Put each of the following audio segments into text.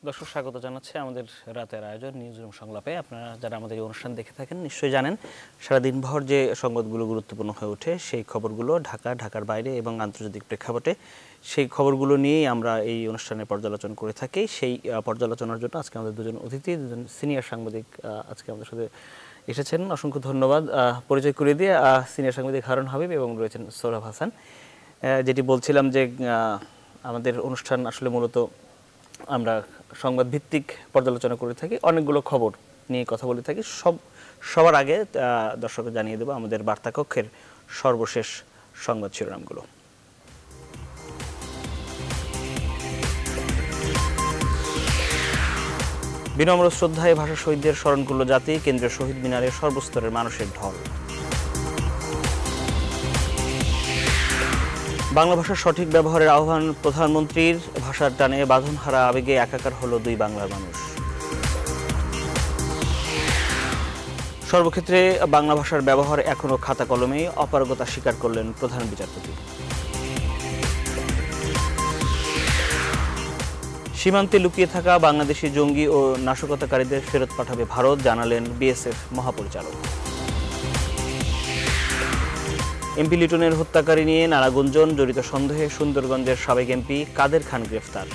দর্শক স্বাগত জানাচ্ছি আমাদের রাতের আয়োজন নিউজরুম সংলাপে। আপনারা যারা আমাদের এই অনুষ্ঠান দেখে থাকেন নিশ্চয়ই জানেন সারাদিনভর যে সংবাদগুলো গুরুত্বপূর্ণ হয়ে ওঠে সেই খবরগুলো ঢাকার বাইরে এবং আন্তর্জাতিক প্রেক্ষাপটে সেই খবরগুলো নিয়েই আমরা এই অনুষ্ঠানে পর্যালোচনা করে থাকি। সেই পর্যালোচনার জন্য আজকে আমাদের দুজন সিনিয়র সাংবাদিক আজকে আমাদের সাথে এসেছেন। অসংখ্য ধন্যবাদ। পরিচয় করে দিয়ে সিনিয়র সাংবাদিক হারুন হাবিব এবং রয়েছেন সৌরভ হাসান। যেটি বলছিলাম যে আমাদের অনুষ্ঠান আসলে মূলত আমরা সংবাদ ভিত্তিক পর্যালোচনা করে থাকি, অনেকগুলো খবর নিয়ে কথা বলে থাকি। সবার আগে দর্শকদের জানিয়ে দেব আমাদের বার্তা কক্ষের সর্বশেষ সংবাদ শিরোনামগুলো। বিনম্র শ্রদ্ধায় ভাষা শহীদদের স্মরণ করল জাতি, কেন্দ্রীয় শহীদ মিনারে সর্বস্তরের মানুষের ঢল। বাংলা ভাষার সঠিক ব্যবহারের আহ্বান প্রধানমন্ত্রীর, ভাষার টানে বাঁধনহারা আবেগে একাকার হলো দুই বাংলার মানুষ। সর্বক্ষেত্রে বাংলা ভাষার ব্যবহার এখনও খাতা কলমে, অপারগতা স্বীকার করলেন প্রধান বিচারপতি। সীমান্তে লুকিয়ে থাকা বাংলাদেশি জঙ্গি ও নাশকতাকারীদের ফেরত পাঠাবে ভারত, জানালেন বিএসএফ মহাপরিচালক। এমপি লিটনের হত্যাকারী নিয়ে নানা গুঞ্জন, জড়িত সন্দেহে সুন্দরগঞ্জের সাবেক এমপি কাদের খান গ্রেফতার।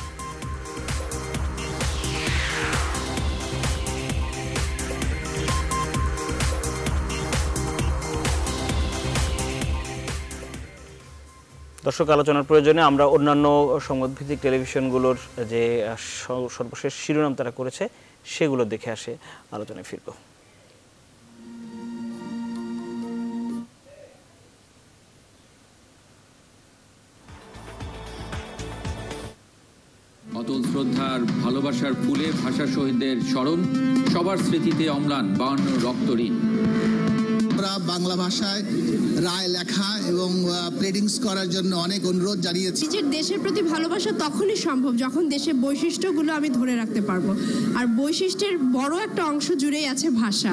দর্শক, আলোচনার প্রয়োজনে আমরা অন্যান্য সংবাদভিত্তিক টেলিভিশনগুলোর যে সর্বশেষ শিরোনাম তারা করেছে সেগুলো দেখে আসে আলোচনায় ফিরব। অতল শ্রদ্ধার ভালোবাসার ফুলে ভাষা শহীদদের স্মরণ, সবার স্মৃতিতে অম্লান 52 রক্ত ঋণ। বাংলা ভাষায় রায় লেখা এবং প্লেডিংস করার জন্য অনেক অনুরোধ জানিয়েছি। নিজের দেশের প্রতি ভালোবাসা তখনই সম্ভব যখন দেশের বৈশিষ্ট্যগুলো আমি ধরে রাখতে পারবো, আর বৈশিষ্ট্যের বড় একটা অংশ জুড়েই আছে ভাষা।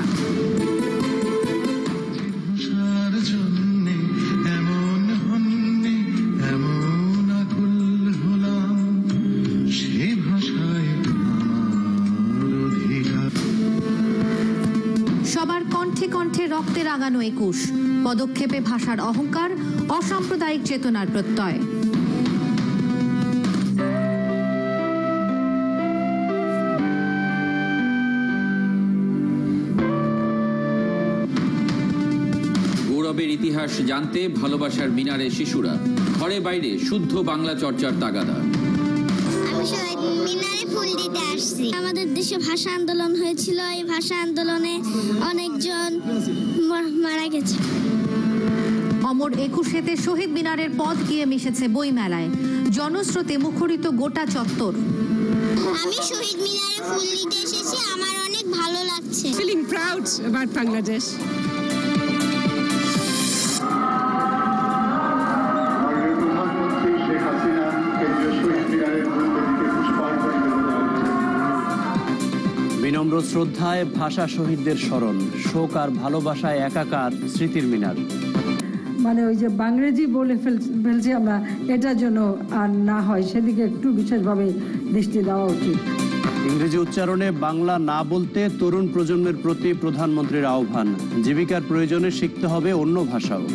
সবার কণ্ঠে কণ্ঠে রক্তে রাঙানো 21 পদক্ষেপে ভাষার অহংকার, অসাম্প্রদায়িক চেতনার প্রত্যয়। গৌরবের ইতিহাস জানতে ভালোবাসার মিনারে শিশুরা, ঘরে বাইরে শুদ্ধ বাংলা চর্চার তাগাদা। মিনারে ফুল দিতে আসছি। আমাদের দেশে ভাষা আন্দোলন হয়েছিল, এই ভাষা আন্দোলনে অনেকজন মারা গেছে। অমর 21-তে শহীদ মিনারের পথ গিয়ে মিশেছে বইমেলায়, জনস্রোতে মুখরিত গোটা চত্বর। আমি শহীদ মিনারে ফুল দিতে এসেছি, আমার অনেক ভালো লাগছে। Feeling proud about Bangladesh. বিনম্র শ্রদ্ধায় ভাষা শহীদদের স্মরণ, শোক আর ভালোবাসায় একাকার স্মৃতির মিনার। মানে ওই যে বাংরেজি বলে ফেলছি আমরা, এটার জন্য আর না হয় সেদিকে একটু বিশেষভাবে দৃষ্টি দেওয়া উচিত। ইংরেজি উচ্চারণে বাংলা না বলতে তরুণ প্রজন্মের প্রতি প্রধানমন্ত্রীর আহ্বান, জীবিকার প্রয়োজনে শিখতে হবে অন্য ভাষাও।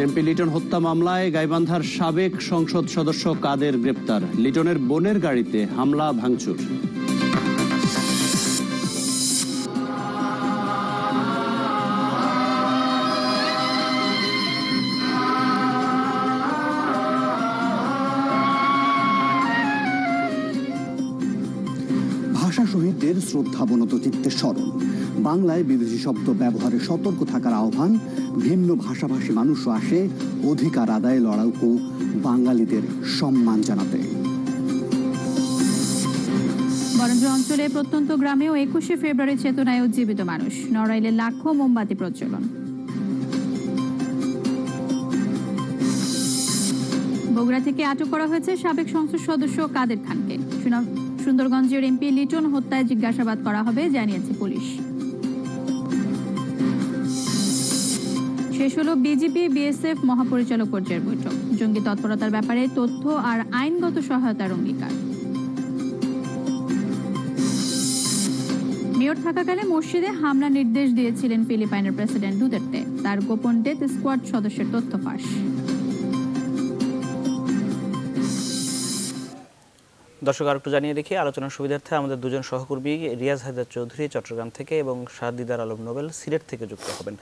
এমপি লিটন হত্যা মামলায় গাইবান্ধার সাবেক সংসদ সদস্য কাদের গ্রেপ্তার, লিটনের বোনের গাড়িতে হামলা ভাঙচুর। ভাষা শহীদদের শ্রদ্ধাবনত চিত্তে স্মরণ, বাংলায় বিদেশি শব্দ ব্যবহারে সতর্ক থাকার আহ্বান, ভিন্ন ভাষাভাষী মানুষও আসে অধিকার আদায়ে লড়াকু বাঙালিদের সম্মান জানাতে। বরেন্দ্র অঞ্চলে প্রত্যন্ত গ্রামেও 21শে ফেব্রুয়ারি চেতনায় উজ্জীবিত মানুষ, নড়াইলে লাখো মোমবাতি প্রজ্বলন। বগুড়া থেকে আটক করা হয়েছে সাবেক সংসদ সদস্য কাদের খানকে। সুন্দরগঞ্জের এমপি লিটন হত্যায় জিজ্ঞাসাবাদ করা হবে জানিয়েছে পুলিশ। শেষ হলো বিজিবি বিএসএফ মহাপরিচালক পর্যায়ের বৈঠক, জঙ্গি তৎপরতার ব্যাপারে তথ্য আর আইনগত সহায়তার অঙ্গীকার। মেয়র থাকাকালে মসজিদে হামলা নির্দেশ দিয়েছিলেন ফিলিপাইনের প্রেসিডেন্ট ডুতের্তে। তার গোপন ডেথ স্কোয়াড সদস্যের তথ্য ফাঁস। দর্শক আর একটু জানিয়ে রেখে আলোচনার সুবিধার্থে আমাদের দুজন সহকর্মী রিয়াজ হায়দার চৌধুরী চট্টগ্রাম থেকে এবং শাহদিদার আলম নোবেল সিলেট থেকে যুক্ত হবেন।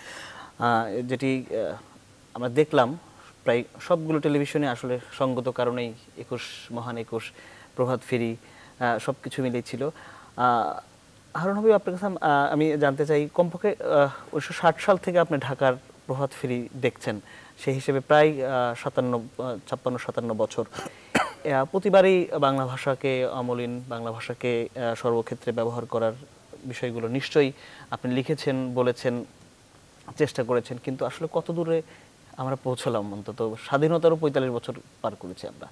যেটি আমরা দেখলাম প্রায় সবগুলো টেলিভিশনে আসলে সঙ্গত কারণেই মহান 21 প্রভাত ফেরি সব কিছু মিলেই ছিল। হারুন হাবিব, আপনার কাছে আমি জানতে চাই, কমপক্ষে 1960 সাল থেকে আপনি ঢাকার প্রভাত ফেরি দেখছেন, সেই হিসেবে প্রায় 56-57 বছর। প্রতিবারই বাংলা ভাষাকে অমলিন, বাংলা ভাষাকে সর্বক্ষেত্রে ব্যবহার করার বিষয়গুলো নিশ্চয়ই আপনি লিখেছেন, বলেছেন, চেষ্টা করেছেন, কিন্তু আসলে কত দূরে আমরা পৌঁছলাম? অন্তত স্বাধীনতারও 45 বছর পার করেছি আমরা।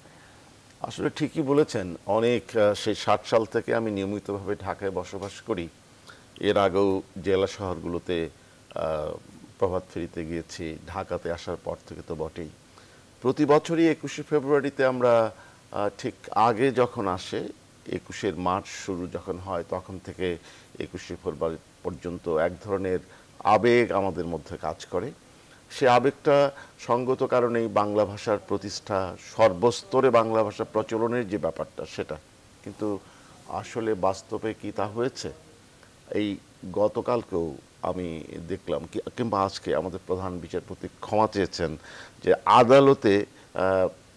আসলে ঠিকই বলেছেন, অনেক সেই 60 সাল থেকে আমি নিয়মিতভাবে ঢাকায় বসবাস করি। এর আগেও জেলা শহরগুলোতে প্রভাত ফেরিতে গিয়েছি, ঢাকাতে আসার পর থেকে তো বটেই। প্রতি বছরই 21শে ফেব্রুয়ারিতে আমরা ঠিক আগে যখন আসে, 21 মার্চ শুরু যখন হয়, তখন থেকে 21শে ফেব্রুয়ারি পর্যন্ত এক ধরনের আবেগ আমাদের মধ্যে কাজ করে। সে আবেগটা সঙ্গত কারণেই বাংলা ভাষার প্রতিষ্ঠা, সর্বস্তরে বাংলা ভাষা প্রচলনের যে ব্যাপারটা, সেটা কিন্তু আসলে বাস্তবে কি তা হয়েছে? এই গতকালকেও আমি দেখলাম, কিংবা আজকে আমাদের প্রধান বিচারপতি ক্ষমা চেয়েছেন যে আদালতে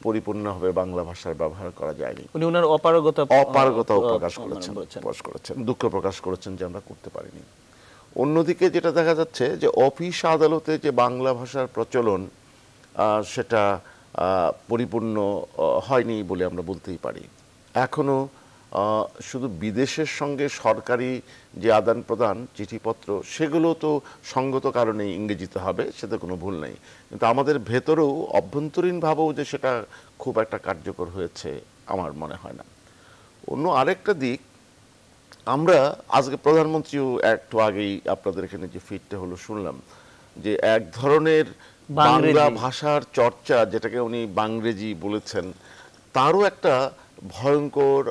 পরিপূর্ণভাবে বাংলা ভাষার ব্যবহার করা যায়নি। উনি ওনার অপারগতা প্রকাশ করেছেন, দুঃখ প্রকাশ করেছেন যে আমরা করতে পারিনি। অন্যদিকে যেটা দেখা যাচ্ছে যে অফিস আদালতে যে বাংলা ভাষার প্রচলন, সেটা পরিপূর্ণ হয়নি বলে আমরা বলতেই পারি। এখনো শুধু বিদেশের সঙ্গে সরকারি যে আদান প্রদান চিঠিপত্র, সেগুলো তো সঙ্গত কারণে ইংরেজিতে হবে, সেটা কোনো ভুল নেই, কিন্তু আমাদের ভেতরেও অভ্যন্তরীণভাবেও যে সেটা খুব একটা কার্যকর হয়েছে আমার মনে হয় না। অন্য আরেকটা দিক, আমরা আজকে প্রধানমন্ত্রীও একটু আগেই আপনাদের এখানে যে ফিডটা হলো শুনলাম যে এক ধরনের বাংলা ভাষার চর্চা, যেটাকে উনি বাংরেজি বলেছেন, তারও একটা ভয়ঙ্কর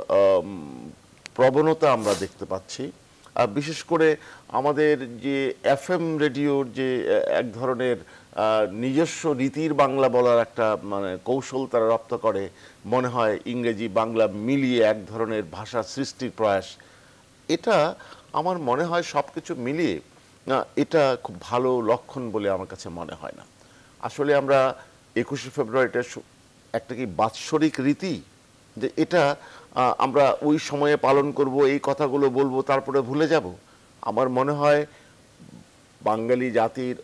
প্রবণতা আমরা দেখতে পাচ্ছি। আর বিশেষ করে আমাদের যে FM রেডিওর যে এক ধরনের নিজস্ব রীতির বাংলা বলার একটা মানে কৌশল তারা রপ্ত করে, মনে হয় ইংরেজি বাংলা মিলিয়ে এক ধরনের ভাষা সৃষ্টির প্রয়াস। এটা আমার মনে হয় সব কিছু মিলিয়ে এটা খুব ভালো লক্ষণ বলে আমার কাছে মনে হয় না। আসলে আমরা 21শে ফেব্রুয়ারিটা একটা কি বাৎসরিক রীতি, যে এটা আমরা ওই সময়ে পালন করব, এই কথাগুলো বলবো, তারপরে ভুলে যাব? আমার মনে হয় বাঙালি জাতির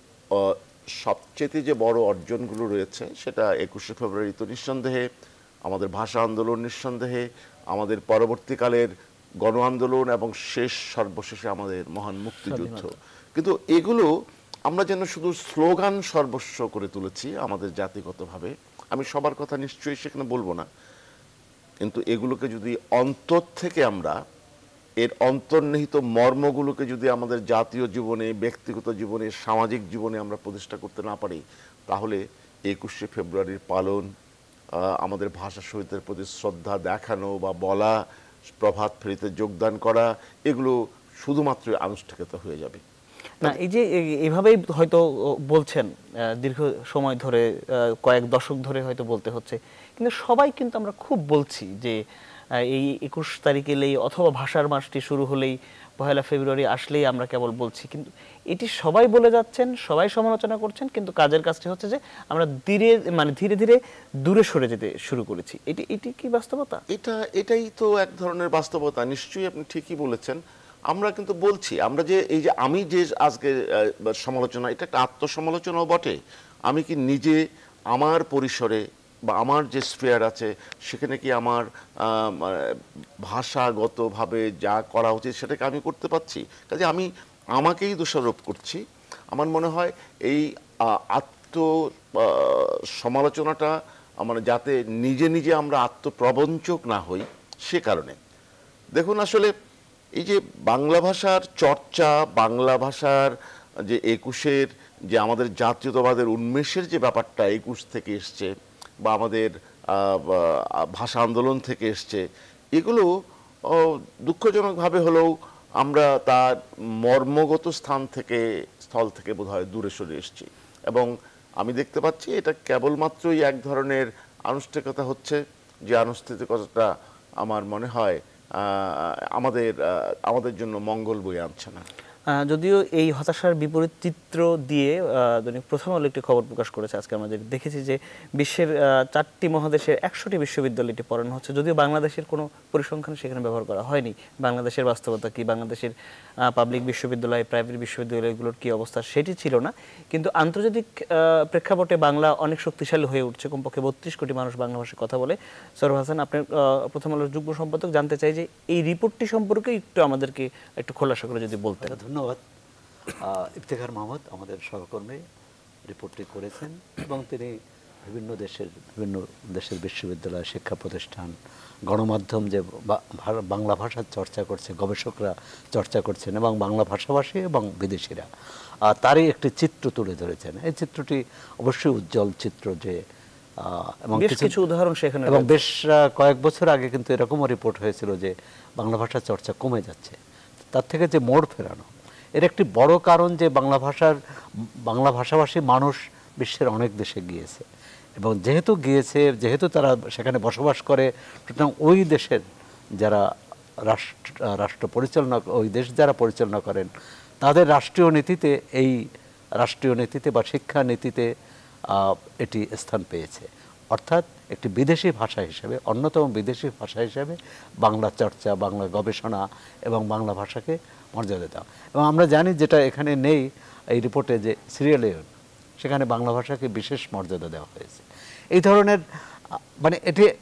সবচেয়ে যে বড় অর্জনগুলো রয়েছে, সেটা 21শে ফেব্রুয়ারি তো নিঃসন্দেহে, আমাদের ভাষা আন্দোলন নিঃসন্দেহে, আমাদের পরবর্তীকালের গণ আন্দোলন এবং সর্বশেষে আমাদের মহান মুক্তিযুদ্ধ। কিন্তু এগুলো আমরা যেন শুধু স্লোগান সর্বস্ব করে তুলেছি আমাদের জাতিগতভাবে। আমি সবার কথা নিশ্চয়ই সেখানে বলবো না, কিন্তু এগুলোকে যদি অন্তর থেকে আমরা এর অন্তর্নিহিত মর্মগুলোকে যদি আমাদের জাতীয় জীবনে, ব্যক্তিগত জীবনে, সামাজিক জীবনে আমরা প্রতিষ্ঠা করতে না পারি, তাহলে 21শে ফেব্রুয়ারির পালন, আমাদের ভাষা শহীদদের প্রতি শ্রদ্ধা দেখানো বা বলা, প্রভাত ফেরিতে যোগদান করা, এগুলো শুধুমাত্র আনুষ্ঠানিকতা হয়ে যাবে না। এই যে এইভাবেই হয়তো বলছেন, দীর্ঘ সময় ধরে, কয়েক দশক ধরে হয়তো বলতে হচ্ছে, কিন্তু সবাই কিন্তু আমরা খুব বলছি যে এই 21 তারিখ এলেই অথবা ভাষার মাসটি শুরু হলেই, 1 ফেব্রুয়ারি আসলেই আমরা কেবল বলছি, কিন্তু এটি সবাই বলে যাচ্ছেন, সবাই সমালোচনা করছেন, কিন্তু কাজের কাজটি হচ্ছে যে আমরা ধীরে ধীরে দূরে সরে যেতে শুরু করেছি। এটি কি বাস্তবতা? এটাই তো এক ধরনের বাস্তবতা। নিশ্চয়ই আপনি ঠিকই বলেছেন। আমরা কিন্তু বলছি, আমরা যে এই যে আমি যে আজকে সমালোচনা, এটা একটা আত্মসমালোচনাও বটে। আমি কি নিজে আমার পরিসরে বা আমার যে স্ফিয়ার আছে, সেখানে কি আমার ভাষাগতভাবে যা করা উচিত সেটাকে আমি করতে পারছি? কাজে আমি আমাকেই দোষারোপ করছি। আমার মনে হয় এই সমালোচনাটা মানে যাতে নিজে নিজে আমরা আত্মপ্রবঞ্চক না হই, সে কারণে। দেখুন, আসলে এই যে বাংলা ভাষার চর্চা, বাংলা ভাষার যে 21-এর যে আমাদের জাতীয়তাবাদের উন্মেষের যে ব্যাপারটা 21 থেকে এসছে, বা আমাদের ভাষা আন্দোলন থেকে এসছে, এগুলো দুঃখজনকভাবে হলেও আমরা তার মর্মগত স্থল থেকে বোধহয় দূরে সরে এসেছি। এবং আমি দেখতে পাচ্ছি এটা কেবলমাত্রই এক ধরনের আনুষ্ঠানিকতা হচ্ছে, যে আনুষ্ঠানিকতাটা আমার মনে হয় আমাদের জন্য মঙ্গল বয়ে আনছে না। যদিও এই হতাশার বিপরীত চিত্র দিয়ে দৈনিক প্রথম আলো একটি খবর প্রকাশ করেছে আজকে আমরা দেখেছি যে বিশ্বের 4টি মহাদেশের 100টি বিশ্ববিদ্যালয়টি পড়ানো হচ্ছে, যদিও বাংলাদেশের কোনো পরিসংখ্যান সেখানে ব্যবহার করা হয়নি। বাংলাদেশের বাস্তবতা কি, বাংলাদেশের পাবলিক বিশ্ববিদ্যালয়, প্রাইভেট বিশ্ববিদ্যালয়গুলোর কি অবস্থা সেটি ছিল না, কিন্তু আন্তর্জাতিক প্রেক্ষাপটে বাংলা অনেক শক্তিশালী হয়ে উঠছে। কমপক্ষে 32 কোটি মানুষ বাংলা ভাষায় কথা বলে। সৌরভ হাসান, আপনার প্রথম আলোর যুগ্ম সম্পাদক, জানতে চাই যে এই রিপোর্টটি সম্পর্কে একটু আমাদেরকে একটু খোলাসা করে যদি বলতেন। ধন্যবাদ। ইফতেখার মাহমুদ আমাদের সহকর্মী রিপোর্টটি করেছেন এবং তিনি বিভিন্ন দেশের বিশ্ববিদ্যালয়, শিক্ষা প্রতিষ্ঠান, গণমাধ্যম যে বাংলা ভাষার চর্চা করছে, গবেষকরা চর্চা করছেন এবং বাংলা ভাষাভাষী এবং বিদেশিরা তারই একটি চিত্র তুলে ধরেছেন। এই চিত্রটি অবশ্যই উজ্জ্বল চিত্র, যে এবং কিছু উদাহরণ সেখানে, এবং বেশ কয়েক বছর আগে কিন্তু এরকমও রিপোর্ট হয়েছিল যে বাংলা ভাষার চর্চা কমে যাচ্ছে। তার থেকে যে মোড় ফেরানো, এর একটি বড় কারণ যে বাংলা ভাষাভাষী মানুষ বিশ্বের অনেক দেশে গিয়েছে, এবং যেহেতু তারা সেখানে বসবাস করে, সুতরাং ওই দেশের যারা রাষ্ট্র পরিচালনা, ওই দেশ যারা পরিচালনা করেন, তাদের রাষ্ট্রীয় নীতিতে বা শিক্ষা নীতিতে এটি স্থান পেয়েছে। অর্থাৎ একটি বিদেশি ভাষা হিসেবে, অন্যতম বিদেশি ভাষা হিসেবে বাংলা চর্চা, বাংলা গবেষণা এবং বাংলা ভাষাকে মর্যাদা দেওয়া। এবং আমরা জানি, যেটা এখানে নেই এই রিপোর্টে, যে সিরিয়ালিয়ন, সেখানে বাংলা ভাষাকে বিশেষ মর্যাদা দেওয়া হয়েছে। এই ধরনের মানে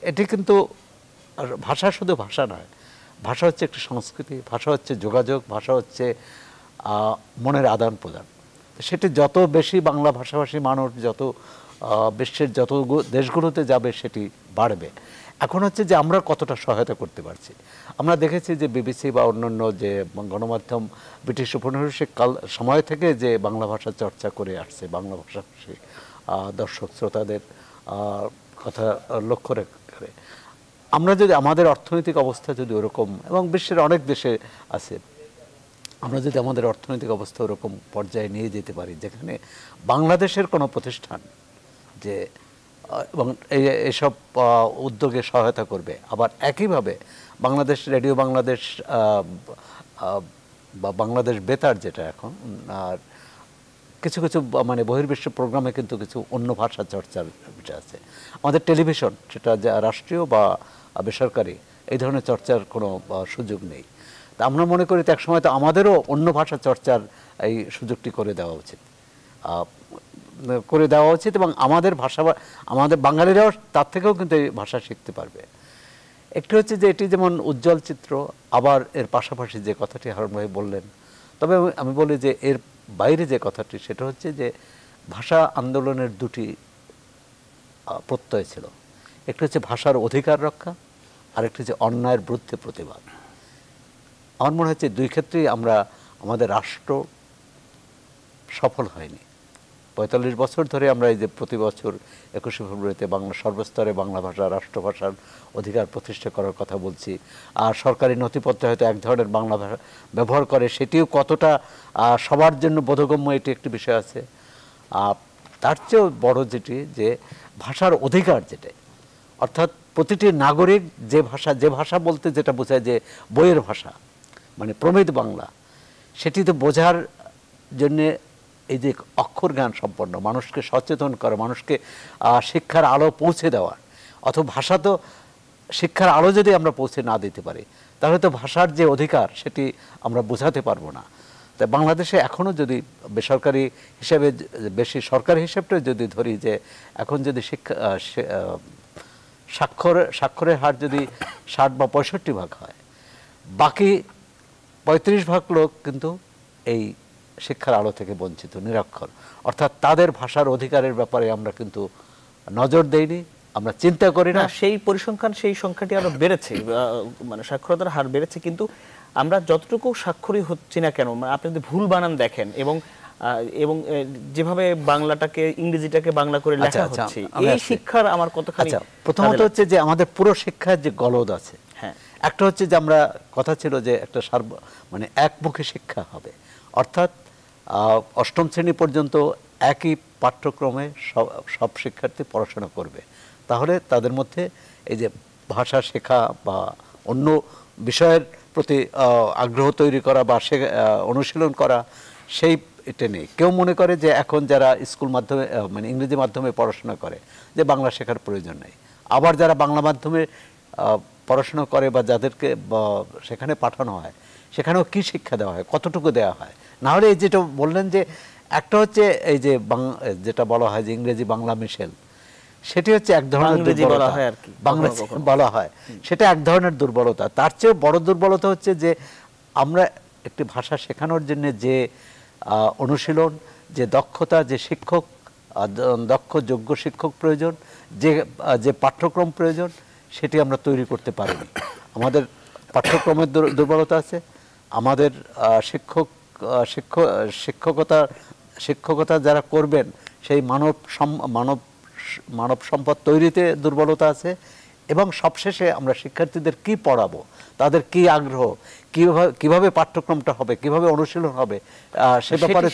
এটি কিন্তু ভাষা শুধু ভাষা নয়, ভাষা হচ্ছে একটি সংস্কৃতি, ভাষা হচ্ছে যোগাযোগ, ভাষা হচ্ছে মনের আদান প্রদান। সেটি যত বেশি বাংলা ভাষাভাষী মানুষ বিশ্বের যত দেশগুলোতে যাবে সেটি বাড়বে। এখন হচ্ছে যে আমরা কতটা সহায়তা করতে পারছি। আমরা দেখেছি যে বিবিসি বা অন্যান্য যে গণমাধ্যম ব্রিটিশ উপনিবেশিক সময় থেকে যে বাংলা ভাষা চর্চা করে আসছে, বাংলা ভাষাভাষী দর্শক শ্রোতাদের কথা লক্ষ্য রেখে আমরা যদি আমাদের অর্থনৈতিক অবস্থা যদি ওরকম, এবং বিশ্বের অনেক দেশে আছে, আমরা যদি আমাদের অর্থনৈতিক অবস্থা ওরকম পর্যায়ে নিয়ে যেতে পারি যেখানে বাংলাদেশের কোনো প্রতিষ্ঠান যে এবং এইসব উদ্যোগে সহায়তা করবে, আবার একইভাবে বাংলাদেশ রেডিও বাংলাদেশ বা বাংলাদেশ বেতার, যেটা এখন আর কিছু মানে বহির্বিশ্ব প্রোগ্রামে কিন্তু কিছু অন্য ভাষা চর্চার বিষয় আছে। আমাদের টেলিভিশন, সেটা যা রাষ্ট্রীয় বা বেসরকারি, এই ধরনের চর্চার কোনো সুযোগ নেই। তা আমরা মনে করি এক সময় তো আমাদেরও অন্য ভাষা চর্চার এই সুযোগটি করে দেওয়া উচিত এবং আমাদের বাঙালিরাও তার থেকেও কিন্তু এই ভাষা শিখতে পারবে। একটি হচ্ছে যে এটি যেমন উজ্জ্বল চিত্র, আবার এর পাশাপাশি যে কথাটি হারুন ভাই বললেন, তবে আমি বলি যে এর বাইরে যে কথাটি, সেটা হচ্ছে যে ভাষা আন্দোলনের দুটি প্রত্যয় ছিল। একটি হচ্ছে ভাষার অধিকার রক্ষা, আরেকটি হচ্ছে অন্যায়ের বিরুদ্ধে প্রতিবাদ। আমার মনে হচ্ছে দুই ক্ষেত্রেই আমাদের রাষ্ট্র সফল হয়নি। 45 বছর ধরে আমরা এই যে প্রতি বছর 21শে ফেব্রুয়ারিতে সর্বস্তরে বাংলা ভাষা রাষ্ট্রভাষার অধিকার প্রতিষ্ঠা করার কথা বলছি, আর সরকারি নথিপত্রে হয়তো এক ধরনের বাংলা ভাষা ব্যবহার করে, সেটিও কতটা সবার জন্য বোধগম্য, এটি একটি বিষয় আছে। তার চেয়েও বড় যেটি, যে ভাষার অধিকার, যেটা অর্থাৎ প্রতিটি নাগরিক যে ভাষা বলতে যেটা বোঝায় যে বইয়ের ভাষা, মানে প্রমিত বাংলা, সেটি তো বোঝার জন্যে এই যে অক্ষর জ্ঞান সম্পন্ন, মানুষকে সচেতন করা, মানুষকে শিক্ষার আলো পৌঁছে দেওয়ার, অথবা ভাষা তো শিক্ষার আলো যদি আমরা পৌঁছে না দিতে পারি, তাহলে তো ভাষার যে অধিকার সেটি আমরা বোঝাতে পারবো না। তাই বাংলাদেশে এখনও যদি বেসরকারি হিসাবে বেশি সরকারি হিসাবটা যদি ধরি, যে এখন যদি স্বাক্ষরের হার যদি 60 বা 65 ভাগ হয়, বাকি 35 ভাগ লোক কিন্তু এই শিক্ষার আলো থেকে বঞ্চিত, নিরক্ষর। অর্থাৎ তাদের ভাষার অধিকারের ব্যাপারে আমরা কিন্তু নজর দেইনি, আমরা চিন্তা করি না। সেই পরিসংখ্যান, সেই সংখ্যাটি আরো বেড়েছে, মানে সাক্ষরতার হার বেড়েছে, কিন্তু আমরা যতটুকু স্বাক্ষরই হচ্ছি না কেন, আপনি যদি ভুল বানান দেখেন এবং যেভাবে বাংলাটাকে ইংরেজিটাকে বাংলা করে লেখা হচ্ছে, এই শিক্ষার আমার কতখানি। প্রথমত হচ্ছে যে আমাদের পুরো শিক্ষার যে গলদ আছে, একটা হচ্ছে যে আমরা কথা ছিল যে একটা মানে একমুখী শিক্ষা হবে, অর্থাৎ অষ্টম শ্রেণী পর্যন্ত একই পাঠ্যক্রমে সব শিক্ষার্থী পড়াশোনা করবে, তাহলে তাদের মধ্যে এই যে ভাষা শেখা বা অন্য বিষয়ের প্রতি আগ্রহ তৈরি করা বা অনুশীলন করা সেই এটা নেই। কেউ মনে করে যে এখন যারা স্কুল মাধ্যমে মানে ইংরেজি মাধ্যমে পড়াশোনা করে যে বাংলা শেখার প্রয়োজন নেই, আবার যারা বাংলা মাধ্যমে পড়াশোনা করে বা যাদেরকে সেখানে পাঠানো হয় সেখানেও কি শিক্ষা দেওয়া হয়, কতটুকু দেওয়া হয়। না হলে এই যেটা বললেন যে একটা হচ্ছে এই যে যেটা বলা হয় যে ইংরেজি বাংলা মিশেল, সেটি হচ্ছে এক ধরনের দুর্বলতা, বাংলা বলা হয়, সেটা এক ধরনের দুর্বলতা। তার চেয়েও বড় দুর্বলতা হচ্ছে যে আমরা একটি ভাষা শেখানোর জন্য যে অনুশীলন, যে দক্ষতা, যে শিক্ষক, দক্ষ যোগ্য শিক্ষক প্রয়োজন, যে পাঠ্যক্রম প্রয়োজন, সেটি আমরা তৈরি করতে পারিনি। আমাদের পাঠ্যক্রমের দুর্বলতা আছে, আমাদের শিক্ষকতা যারা করবেন সেই মানব সম্পদ তৈরিতে দুর্বলতা আছে, এবং সবশেষে আমরা শিক্ষার্থীদের কি পড়াবো, তাদের কি আগ্রহ, কিভাবে পাঠ্যক্রমটা হবে, কিভাবে অনুশীলন হবে, সে ব্যাপারে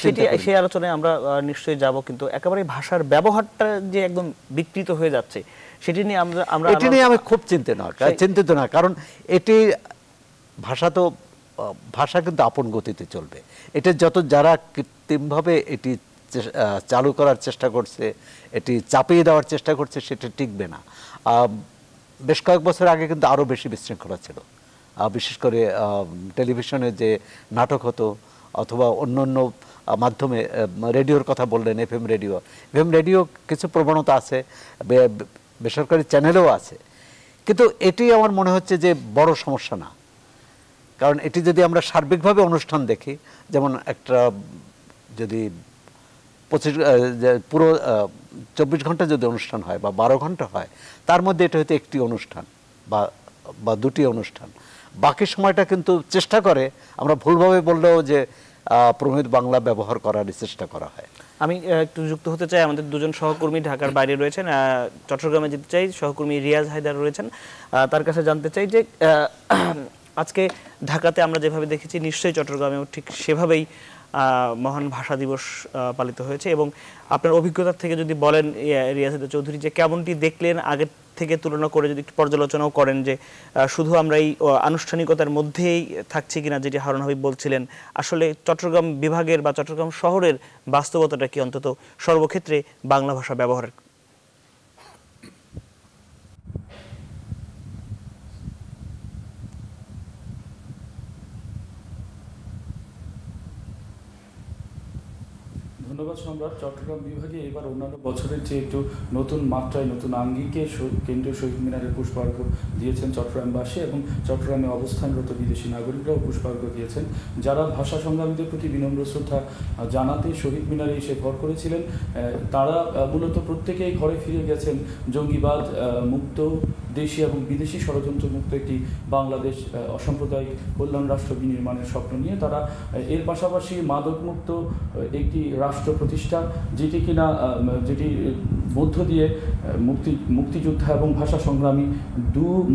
সেই আলোচনায় আমরা নিশ্চয়ই যাব। কিন্তু একেবারে ভাষার ব্যবহারটা যে একদম বিকৃত হয়ে যাচ্ছে সেটি নিয়ে এটি নিয়ে আমি খুব চিন্তিত না, কারণ এটি ভাষা কিন্তু আপন গতিতে চলবে। এটা যারা কৃত্রিমভাবে এটি চালু করার চেষ্টা করছে, এটি চাপিয়ে দেওয়ার চেষ্টা করছে, সেটা টিকবে না। বেশ কয়েক বছর আগে কিন্তু আরও বেশি বিশৃঙ্খলা ছিল, বিশেষ করে টেলিভিশনে যে নাটক হতো অথবা অন্য মাধ্যমে, রেডিওর কথা বললেন, এফএম রেডিও কিছু প্রবণতা আছে, বেসরকারি চ্যানেলেও আছে, কিন্তু এটি আমার মনে হচ্ছে যে বড় সমস্যা না। কারণ এটি যদি আমরা সার্বিকভাবে অনুষ্ঠান দেখি, যেমন একটা যদি পুরো 24 ঘন্টা যদি অনুষ্ঠান হয় বা 12 ঘন্টা হয়, তার মধ্যে এটা হয়তো একটি অনুষ্ঠান বা দুটি অনুষ্ঠান, বাকি সময়টা কিন্তু চেষ্টা করে, আমরা ভুলভাবে বললেও যে প্রমিত বাংলা ব্যবহার করার চেষ্টা করা হয়। আমি একটু যুক্ত হতে চাই, আমাদের দুজন সহকর্মী ঢাকার বাইরে রয়েছেন, চট্টগ্রামে যেতে চাই, সহকর্মী রিয়াজ হায়দার রয়েছেন, তার কাছে জানতে চাই যে আজকে ঢাকাতে আমরা যেভাবে দেখেছি নিশ্চয়ই চট্টগ্রামেও ঠিক সেভাবেই মহান ভাষা দিবস পালিত হয়েছে, এবং আপনার অভিজ্ঞতার থেকে যদি বলেন রিয়াজ হায়দার চৌধুরী যে কেমনটি দেখলেন, আগের থেকে তুলনা করে যদি একটু পর্যালোচনাও করেন যে শুধু আমরা এই আনুষ্ঠানিকতার মধ্যেই থাকছি কিনা, যেটি হারুন হাবিব বলছিলেন, আসলে চট্টগ্রাম বিভাগের বা চট্টগ্রাম শহরের বাস্তবতাটা কি অন্তত সর্বক্ষেত্রে বাংলা ভাষা ব্যবহারের। ধন্যবাদ সম্রাট। চট্টগ্রাম বিভাগে এবার অন্যান্য বছরের চেয়ে একটু নতুন মাত্রায়, নতুন আঙ্গিকে কেন্দ্রীয় শহীদ মিনারে পুষ্পার্ঘ দিয়েছেন চট্টগ্রামবাসী, এবং চট্টগ্রামে অবস্থানরত বিদেশি নাগরিকরাও পুষ্পার্ঘ দিয়েছেন। যারা ভাষা সংগ্রামীদের প্রতি বিনম্র শ্রদ্ধা জানাতে শহীদ মিনারে এসে ভর করেছিলেন, তারা মূলত প্রত্যেকেই ঘরে ফিরে গেছেন জঙ্গিবাদ মুক্ত, দেশি এবং বিদেশি ষড়যন্ত্র মুক্ত একটি বাংলাদেশ অসাম্প্রদায়িক কল্যাণ রাষ্ট্র বিনির্মাণের স্বপ্ন নিয়ে। তারা এর পাশাপাশি মাদকমুক্ত একটি রাষ্ট্র প্রতিষ্ঠা, যেটির মধ্য দিয়ে মুক্তিযোদ্ধা এবং ভাষা সংগ্রামী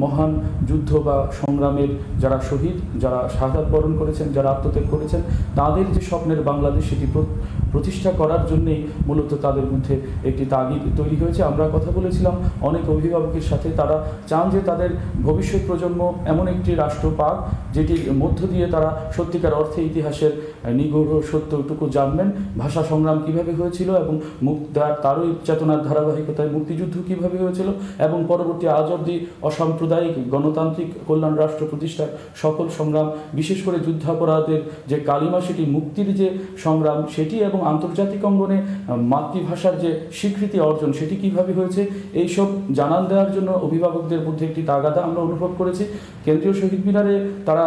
মহান যুদ্ধ বা সংগ্রামের যারা শহীদ, যারা শাহাদাত বরণ করেছেন, যারা আত্মত্যাগ করেছেন, তাদের যে স্বপ্নের বাংলাদেশ, সেটি প্রতিষ্ঠা করার জন্যেই মূলত তাদের মধ্যে একটি তাগিদ তৈরি হয়েছে। আমরা কথা বলেছিলাম অনেক অভিভাবকের সাথে, তারা চান যে তাদের ভবিষ্যৎ প্রজন্ম এমন একটি রাষ্ট্র পাক যেটির মধ্য দিয়ে তারা সত্যিকার অর্থে ইতিহাসের নিগূঢ় সত্যটুকু জানবেন, ভাষা সংগ্রাম কীভাবে হয়েছিল এবং তারই চেতনার ধারাবাহিকতায় মুক্তিযুদ্ধ কীভাবে হয়েছিল, এবং পরবর্তী আজ অবধি অসাম্প্রদায়িক গণতান্ত্রিক কল্যাণ রাষ্ট্র প্রতিষ্ঠার সকল সংগ্রাম, বিশেষ করে যুদ্ধাপরাধের যে কালিমা, সেটি মুক্তির যে সংগ্রাম সেটি, এবং আন্তর্জাতিক অঙ্গনে মাতৃভাষার যে স্বীকৃতি অর্জন সেটি কীভাবে হয়েছে, এইসব জানান দেওয়ার জন্য অভিভাবকদের মধ্যে একটি তাগাদা আমরা অনুভব করেছি। কেন্দ্রীয় শহীদ মিনারে তারা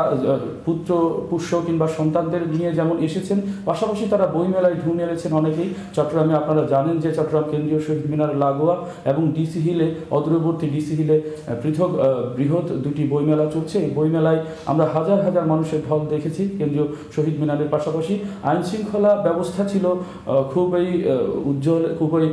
পুত্র পুষ্য কিংবা সন্তানদের নিয়ে যেমন এসেছেন, পাশাপাশি তারা বইমেলায় ঢু মেরেছেন অনেকেই। চট্টগ্রামে আপনারা জানেন যে চট্টগ্রাম কেন্দ্রীয় শহীদ মিনার লাগোয়া এবং ডিসি হিলে, অদূরবর্তী ডিসি হিলে পৃথক বৃহৎ দুটি বইমেলা চলছে। এই বইমেলায় আমরা হাজার হাজার মানুষের ঢল দেখেছি কেন্দ্রীয় শহীদ মিনারের পাশাপাশি। আইন শৃঙ্খলা ব্যবস্থা ছিল খুবই উজ্জ্বল, খুবই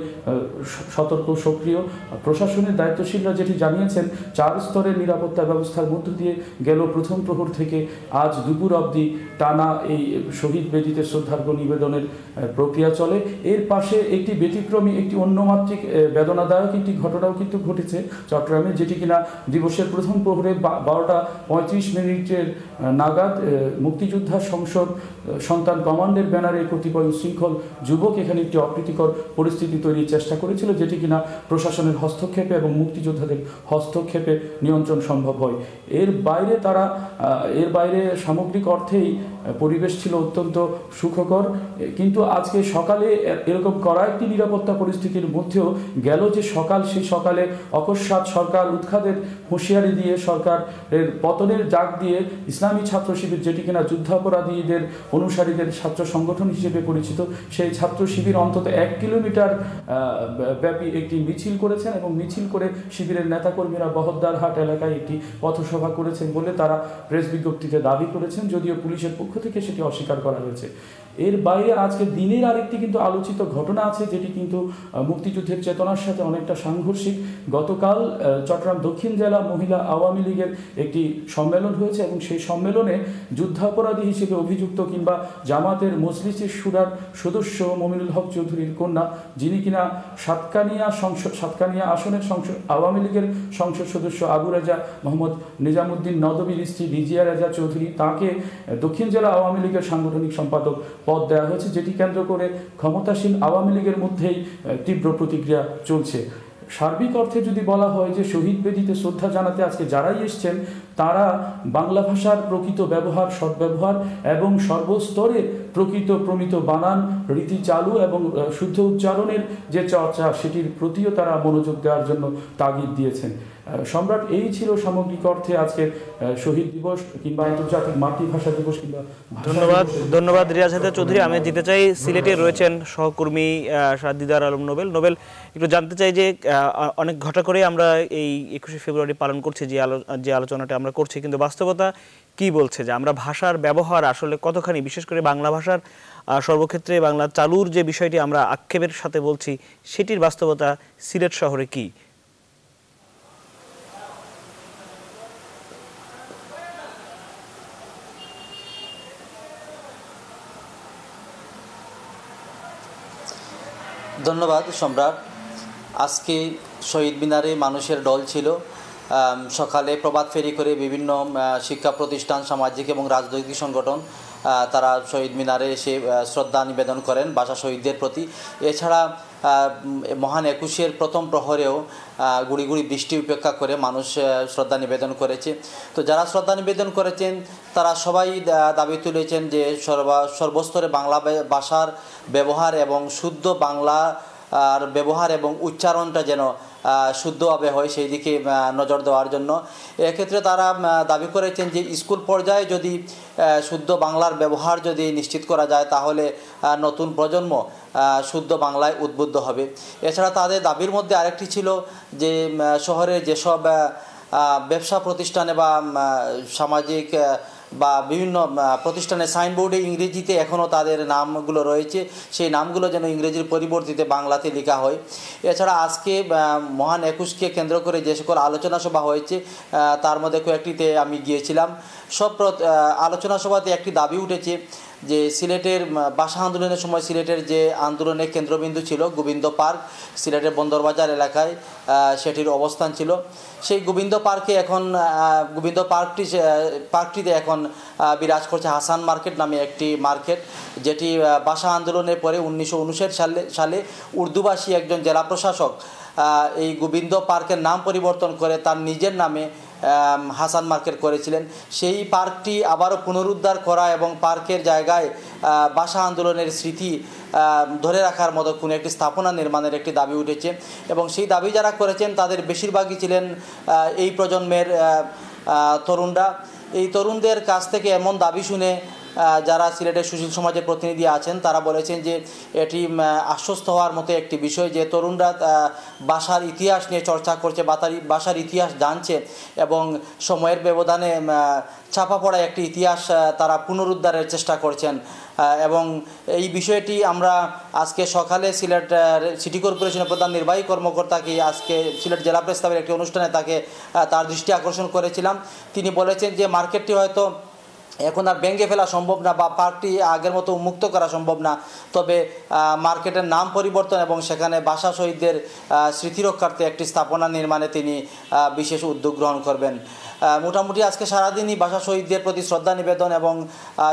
সতর্ক, সক্রিয়। প্রশাসনের দায়িত্বশীলরা যেটি জানিয়েছেন, 4 স্তরের নিরাপত্তা ব্যবস্থার মধ্য দিয়ে গেল প্রথম প্রহর থেকে আজ দুপুর অবধি টানা এই শহীদ বেদিতে শ্রদ্ধার্ঘ্য নিবেদনের প্রক্রিয়া চলে। এর পাশে একটি ব্যতিক্রমী, একটি অন্যমাত্রিক বেদনাদায়ক একটি ঘটনাও কিন্তু ঘটেছে চট্টগ্রামে, যেটি কিনা দিবসের প্রথম প্রহরে 12:35 নাগাদ মুক্তিযোদ্ধা সংসদ সন্তান কমান্ডের ব্যানারে কতিপয় উশৃঙ্খল যুবক এখানে একটি অপ্রীতিকর পরিস্থিতি তৈরির চেষ্টা করেছিল, যেটি কিনা প্রশাসনের হস্তক্ষেপে এবং মুক্তিযোদ্ধাদের হস্তক্ষেপে নিয়ন্ত্রণ সম্ভব হয়। এর বাইরে সামগ্রিক অর্থেই পরিবেশ ছিল অত্যন্ত সুখকর, কিন্তু আজকে সকালে এরকম কড়া একটি নিরাপত্তা পরিস্থিতির মধ্যেও গেল যে সকাল, সেই সকালে অকস্মাৎ সরকার উৎখাতের হুঁশিয়ারি দিয়ে, সরকারের পতনের ডাক দিয়ে ইসলামী ছাত্র শিবির, যেটি কিনা যুদ্ধাপরাধীদের অনুসারীদের ছাত্র সংগঠন হিসেবে পরিচিত, সেই ছাত্র শিবির অন্তত 1 কিলোমিটার ব্যাপী একটি মিছিল করেছেন এবং মিছিল করে শিবিরের নেতাকর্মীরা বহদ্দারহাট এলাকায় একটি পথসভা করেছেন বলে তারা প্রেস বিজ্ঞপ্তিতে দাবি করেছেন, যদিও পুলিশের পক্ষ থেকে সেটি অস্বীকার করা হয়েছে। এর বাইরে আজকে দিনের আরেকটি কিন্তু আলোচিত ঘটনা আছে, যেটি কিন্তু মুক্তিযুদ্ধের চেতনার সাথে অনেকটা সাংঘর্ষিক। গতকাল চট্টগ্রাম দক্ষিণ জেলা মহিলা আওয়ামী লীগের একটি সম্মেলন হয়েছে এবং সেই সম্মেলনে যুদ্ধাপরাধী হিসেবে অভিযুক্ত কিংবা জামাতের মজলিসের শুরার সদস্য মমিনুল হক চৌধুরীর কন্যা, যিনি কিনা সাতকানিয়া আসনের আওয়ামী লীগের সংসদ সদস্য আবু রাজা মোহাম্মদ নিজামুদ্দিন নদবীর স্ত্রী রিজিয়া রাজা চৌধুরী, তাকে দক্ষিণ জেলা আওয়ামী লীগের সাংগঠনিক সম্পাদক পদ দেওয়া হয়েছে, যেটি কেন্দ্র করে ক্ষমতাসীন আওয়ামী লীগের মধ্যেই তীব্র প্রতিক্রিয়া চলছে। সার্বিক অর্থে যদি বলা হয় যে শহীদ বেদিতে শ্রদ্ধা জানাতে আজকে যারাই এসছেন, তারা বাংলা ভাষার প্রকৃত ব্যবহার, সদ্ব্যবহার এবং সর্বস্তরে প্রকৃত প্রমিত বানান, রীতি চালু এবং শুদ্ধ উচ্চারণের যে চর্চা, সেটির প্রতিও তারা মনোযোগ দেওয়ার জন্য তাগিদ দিয়েছেন। সম্রাট, এই ছিল সামগ্রিক অর্থে আজকের শহীদ দিবস কিংবা আন্তর্জাতিক মাতৃভাষা দিবস কিংবা। ধন্যবাদ রিয়াজ হায়দার চৌধুরী। আমি যেতে চাই, সিলেটে রয়েছেন সহকর্মী দিদার আলম নোবেল। নোবেল, একটু জানতে চাই যে অনেক ঘটা করে আমরা এই 21শে ফেব্রুয়ারি পালন করছি, যে আলোচনাটা আমরা করছি, কিন্তু বাস্তবতা কি বলছে যে আমরা ভাষার ব্যবহার আসলে কতখানি, বিশেষ করে বাংলা ভাষার সর্বক্ষেত্রে বাংলা চালুর যে বিষয়টি আমরা আক্ষেপের সাথে বলছি, সেটির বাস্তবতা সিলেট শহরে কি? ধন্যবাদ সম্রাট। আজকে শহীদ মিনারে মানুষের ঢল ছিল। সকালে প্রভাত ফেরি করে বিভিন্ন শিক্ষা প্রতিষ্ঠান, সামাজিক এবং রাজনৈতিক সংগঠন তারা শহীদ মিনারে এসে শ্রদ্ধা নিবেদন করেন ভাষা শহীদদের প্রতি। এছাড়া মহান 21শে প্রথম প্রহরেও গুড়ি গুড়ি বৃষ্টি উপেক্ষা করে মানুষ শ্রদ্ধা নিবেদন করেছে। তো যারা শ্রদ্ধা নিবেদন করেছেন তারা সবাই দাবি তুলেছেন যে সর্বস্তরে বাংলা ভাষার ব্যবহার এবং শুদ্ধ বাংলা আর ব্যবহার এবং উচ্চারণটা যেন শুদ্ধভাবে হয়, সেই দিকে নজর দেওয়ার জন্য। এক্ষেত্রে তারা দাবি করেছেন যে স্কুল পর্যায়ে যদি শুদ্ধ বাংলার ব্যবহার যদি নিশ্চিত করা যায়, তাহলে নতুন প্রজন্ম শুদ্ধ বাংলায় উদ্বুদ্ধ হবে। এছাড়া তাদের দাবির মধ্যে আরেকটি ছিল যে শহরের যেসব ব্যবসা প্রতিষ্ঠানে বা সামাজিক বা বিভিন্ন প্রতিষ্ঠানের সাইনবোর্ডে ইংরেজিতে এখনও তাদের নামগুলো রয়েছে, সেই নামগুলো যেন ইংরেজির পরিবর্তিতে বাংলাতে লেখা হয়। এছাড়া আজকে মহান 21কে কেন্দ্র করে যে সকল আলোচনা সভা হয়েছে, তার মধ্যে কয়েকটিতে আমি গিয়েছিলাম। সব আলোচনা সভাতে একটি দাবি উঠেছে যে সিলেটের ভাষা আন্দোলনের সময় সিলেটের যে আন্দোলনের কেন্দ্রবিন্দু ছিল গোবিন্দ পার্ক, সিলেটের বন্দরবাজার এলাকায় সেটির অবস্থান ছিল। সেই গোবিন্দ পার্কটিতে এখন বিরাজ করছে হাসান মার্কেট নামে একটি মার্কেট, যেটি ভাষা আন্দোলনের পরে 1959 সালে উর্দুভাষী একজন জেলা প্রশাসক এই গোবিন্দ পার্কের নাম পরিবর্তন করে তার নিজের নামে হাসান মার্কেট করেছিলেন। সেই পার্কটি আবারও পুনরুদ্ধার করা এবং পার্কের জায়গায় ভাষা আন্দোলনের স্মৃতি ধরে রাখার মতো কোনো একটি স্থাপনা নির্মাণের একটি দাবি উঠেছে এবং সেই দাবি যারা করেছেন তাদের বেশিরভাগই ছিলেন এই প্রজন্মের তরুণরা। এই তরুণদের কাছ থেকে এমন দাবি শুনে যারা সিলেটের সুশীল সমাজের প্রতিনিধি আছেন তারা বলেছেন যে এটি আশ্বস্ত হওয়ার মতো একটি বিষয় যে তরুণরা ভাষার ইতিহাস নিয়ে চর্চা করছে, ভাষার ইতিহাস জানছে এবং সময়ের ব্যবধানে চাপা পড়া একটি ইতিহাস তারা পুনরুদ্ধারের চেষ্টা করছেন। এবং এই বিষয়টি আমরা আজকে সকালে সিলেট সিটি কর্পোরেশনের প্রধান নির্বাহী কর্মকর্তাকে আজকে সিলেট জেলা প্রেস ক্লাবের একটি অনুষ্ঠানে তার দৃষ্টি আকর্ষণ করেছিলাম। তিনি বলেছেন যে মার্কেটটি হয়তো এখন আর ভেঙে ফেলা সম্ভব না বা পার্কটি আগের মতো উন্মুক্ত করা সম্ভব না, তবে মার্কেটের নাম পরিবর্তন এবং সেখানে ভাষা শহীদদের স্মৃতি রক্ষার্থে একটি স্থাপনা নির্মাণে তিনি বিশেষ উদ্যোগ গ্রহণ করবেন। মোটামুটি আজকে সারাদিনই ভাষা শহীদদের প্রতি শ্রদ্ধা নিবেদন এবং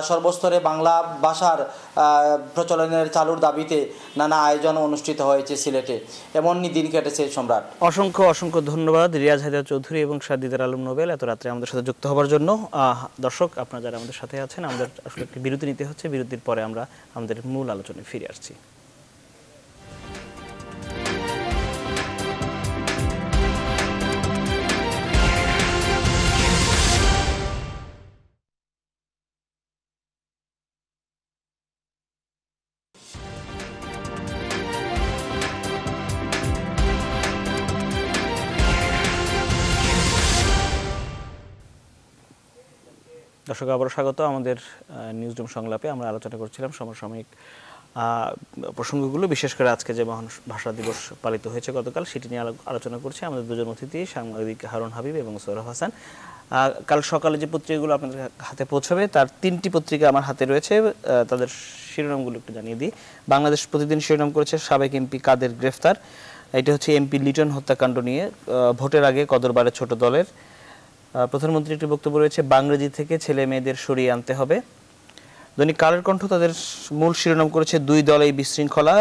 সর্বস্তরে বাংলা ভাষার প্রচলনের চালুর দাবিতে নানা আয়োজন অনুষ্ঠিত হয়েছে সিলেটে। এমনই দিন কেটেছে সম্রাট। অসংখ্য অসংখ্য ধন্যবাদ রিয়াজ হায়দার চৌধুরী এবং সাদিদার আলম নোবেল এত রাত্রে আমাদের সাথে যুক্ত হওয়ার জন্য। দর্শক আপনারা যারা আমাদের সাথে আছেন, আমাদের আসলে একটি বিরতি নিতে হচ্ছে, বিরতির পরে আমরা আমাদের মূল আলোচনায় ফিরে আসছি। দর্শক আবারও স্বাগত আমাদের নিউজরুম সংলাপে। আমরা আলোচনা করছিলাম সমসাময়িক প্রসঙ্গগুলো, বিশেষ করে আজকে যে মহান ভাষা দিবস পালিত হয়েছে গতকাল, সেটি নিয়ে আলোচনা করছি আমাদের দুজন অতিথি, সাংবাদিক হারুন হাবিব এবং সৌরভ হাসান। কাল সকালে যে পত্রিকাগুলো আপনাদের হাতে পৌঁছাবে তার 3টি পত্রিকা আমার হাতে রয়েছে, তাদের শিরোনামগুলো একটু জানিয়ে দিই। বাংলাদেশ প্রতিদিন শিরোনাম করেছে সাবেক এমপি কাদের গ্রেফতার। এটা হচ্ছে এমপি লিটন হত্যাকাণ্ড নিয়ে, ভোটের আগে কদরবারে ছোট দলের। প্রধানমন্ত্রীর একটি বক্তব্য রয়েছে বাংরেজি থেকে ছেলে মেয়েদের সরিয়ে আনতে হবে। দৈনিক কালের কণ্ঠ তাদের মূল শিরোনাম করেছে 2 দলেই বিশৃঙ্খলা,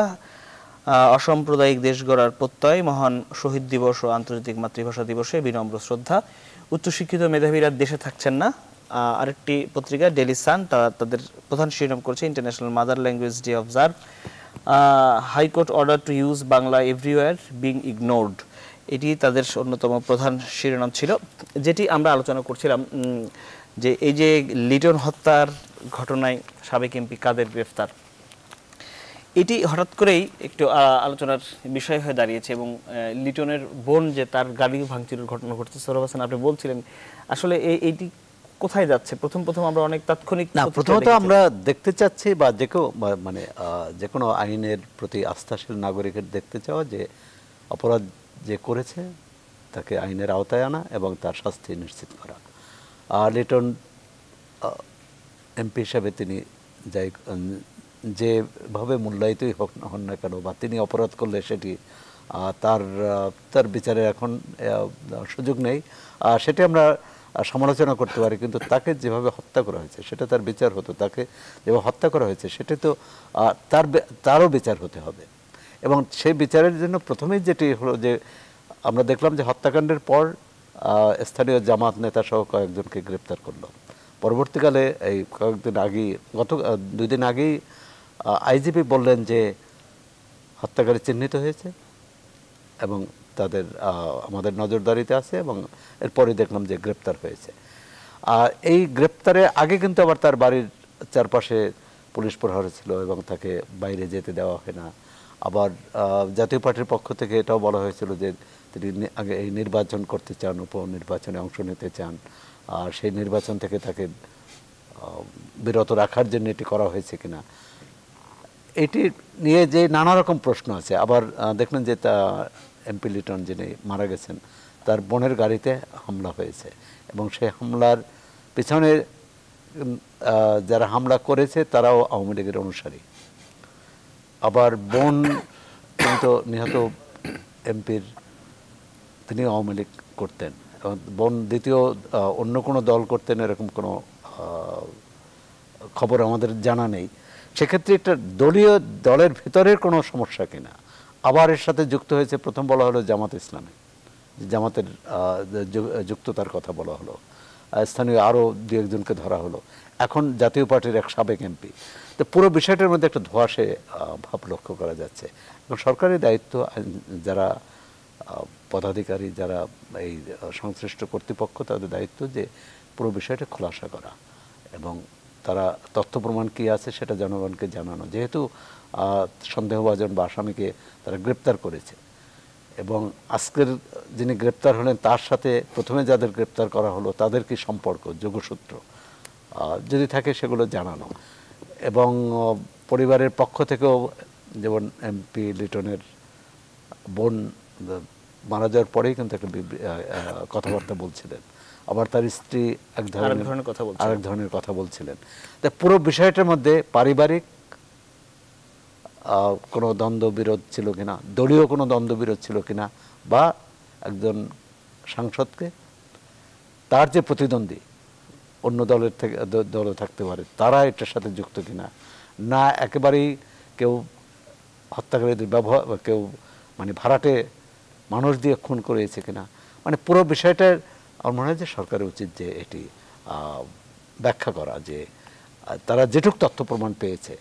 অসাম্প্রদায়িক দেশ গড়ার প্রত্যয়, মহান শহীদ দিবস ও আন্তর্জাতিক মাতৃভাষা দিবসে বিনম্র শ্রদ্ধা, উচ্চশিক্ষিত মেধাবীরা দেশে থাকছেন না। আরেকটি পত্রিকা ডেইলি সান তাদের প্রধান শিরোনাম করেছে international mother language day observe, high court order to use Bangla everywhere being ignored. এটি তাদের অন্যতম প্রধান শিরোনাম ছিল, যেটি আমরা আলোচনা করছিলাম যে এই যে লিটন হত্যার ঘটনায় সাবেক এমপি কাদের গ্রেফতার, এটি হঠাৎ করেই একটু আলোচনার বিষয় হয়ে দাঁড়িয়েছে। এবং লিটনের বোন যে তার গাড়ি ভাঙচুরের ঘটনা ঘটছে, সৌরভ হাসান আপনি বলছিলেন, আসলে এইটি কোথায় যাচ্ছে? প্রথম আমরা অনেক তাৎক্ষণিক না, প্রথমত আমরা দেখতে চাচ্ছি বা যে কোনো আইনের প্রতি আস্থাশীল নাগরিকের দেখতে চাওয়া যে অপরাধ যে করেছে তাকে আইনের আওতায় আনা এবং তার শাস্তি নিশ্চিত করা। লিটন এমপি হিসাবে তিনি যেভাবে মূল্যায়িতই হন না কেন বা তিনি অপরাধ করলে সেটি তার বিচারে এখন সুযোগ নেই, সেটি আমরা সমালোচনা করতে পারি, কিন্তু তাকে যেভাবে হত্যা করা হয়েছে সেটা তার বিচার হতো। তাকে যেভাবে হত্যা করা হয়েছে সেটা তো তারও বিচার হতে হবে। এবং সেই বিচারের জন্য প্রথমেই যেটি হলো যে আমরা দেখলাম যে হত্যাকাণ্ডের পর স্থানীয় জামাত নেতা সহ কয়েকজনকে গ্রেপ্তার করলো। পরবর্তীকালে এই কয়েকদিন আগেই, গত 2 দিন আগেই আইজিপি বললেন যে হত্যাকারী চিহ্নিত হয়েছে এবং তাদের আমাদের নজরদারিতে আছে, এবং এরপরে দেখলাম যে গ্রেপ্তার হয়েছে। এই গ্রেপ্তারের আগে কিন্তু আবার তার বাড়ির চারপাশে পুলিশ প্রহরা ছিল এবং তাকে বাইরে যেতে দেওয়া হয় না। আবার জাতীয় পার্টির পক্ষ থেকে এটাও বলা হয়েছিল যে তিনি আগে এই নির্বাচন করতে চান, উপনির্বাচনে অংশ নিতে চান, আর সেই নির্বাচন থেকে তাকে বিরত রাখার জন্য এটি করা হয়েছে কিনা, এটি নিয়ে যে নানা রকম প্রশ্ন আছে। আবার দেখলেন যে এমপি লিটন যিনি মারা গেছেন তার বোনের গাড়িতে হামলা হয়েছে এবং সেই হামলার পিছনে যারা হামলা করেছে তারাও আওয়ামী লীগের অনুসারী। আবার বোন কিন্তু নিহত এমপির তিনি আওয়ামী লীগ করতেন, বোন দ্বিতীয় অন্য কোনো দল করতেন এরকম কোনো খবর আমাদের জানা নেই। সেক্ষেত্রে একটা দলের ভিতরের কোনো সমস্যা কিনা। আবার এর সাথে যুক্ত হয়েছে, প্রথম বলা হলো জামাত ইসলামে, জামাতের যুক্ততার কথা বলা হলো, স্থানীয় আরও 2-1জনকে ধরা হলো, এখন জাতীয় পার্টির এক সাবেক এমপি। তো পুরো বিষয়টার মধ্যে একটা ধোঁয়াশে ভাব লক্ষ্য করা যাচ্ছে। এবং সরকারি দায়িত্ব, যারা পদাধিকারী, যারা এই সংশ্লিষ্ট কর্তৃপক্ষ, তাদের দায়িত্ব যে পুরো বিষয়টা খোলাসা করা এবং তারা তথ্য প্রমাণ কী আছে সেটা জনগণকে জানানো, যেহেতু সন্দেহভাজন বা আসামিকে তারা গ্রেপ্তার করেছে এবং আজকের যিনি গ্রেপ্তার হলেন তার সাথে প্রথমে যাদের গ্রেপ্তার করা হলো তাদের কি সম্পর্ক, যোগসূত্র যদি থাকে সেগুলো জানানো, এবং পরিবারের পক্ষ থেকেও যেমন এমপি লিটনের বোন মারা যাওয়ার পরেই কিন্তু একটা কথাবার্তা বলছিলেন, আবার তার স্ত্রী আরেক ধরনের কথা বলছিলেন। তা পুরো বিষয়টার মধ্যে পারিবারিক কোনো দ্বন্দ্ব বিরোধ ছিল কিনা, দলীয় কোনো দ্বন্দ্ব বিরোধ ছিল কিনা, বা একজন সাংসদকে তার যে প্রতিদ্বন্দ্বী অন্য দলের থেকে দলে থাকতে পারে তারা এটার সাথে যুক্ত কিনা, না একেবারেই কেউ হত্যাকারীদের ব্যবহার, কেউ মানে ভাড়াটে মানুষ দিয়ে খুন করেছে কিনা, মানে পুরো বিষয়টার আমার মনে হয় যে সরকারের উচিত যে এটি ব্যাখ্যা করা, যে তারা যেটুক তথ্য প্রমাণ পেয়েছে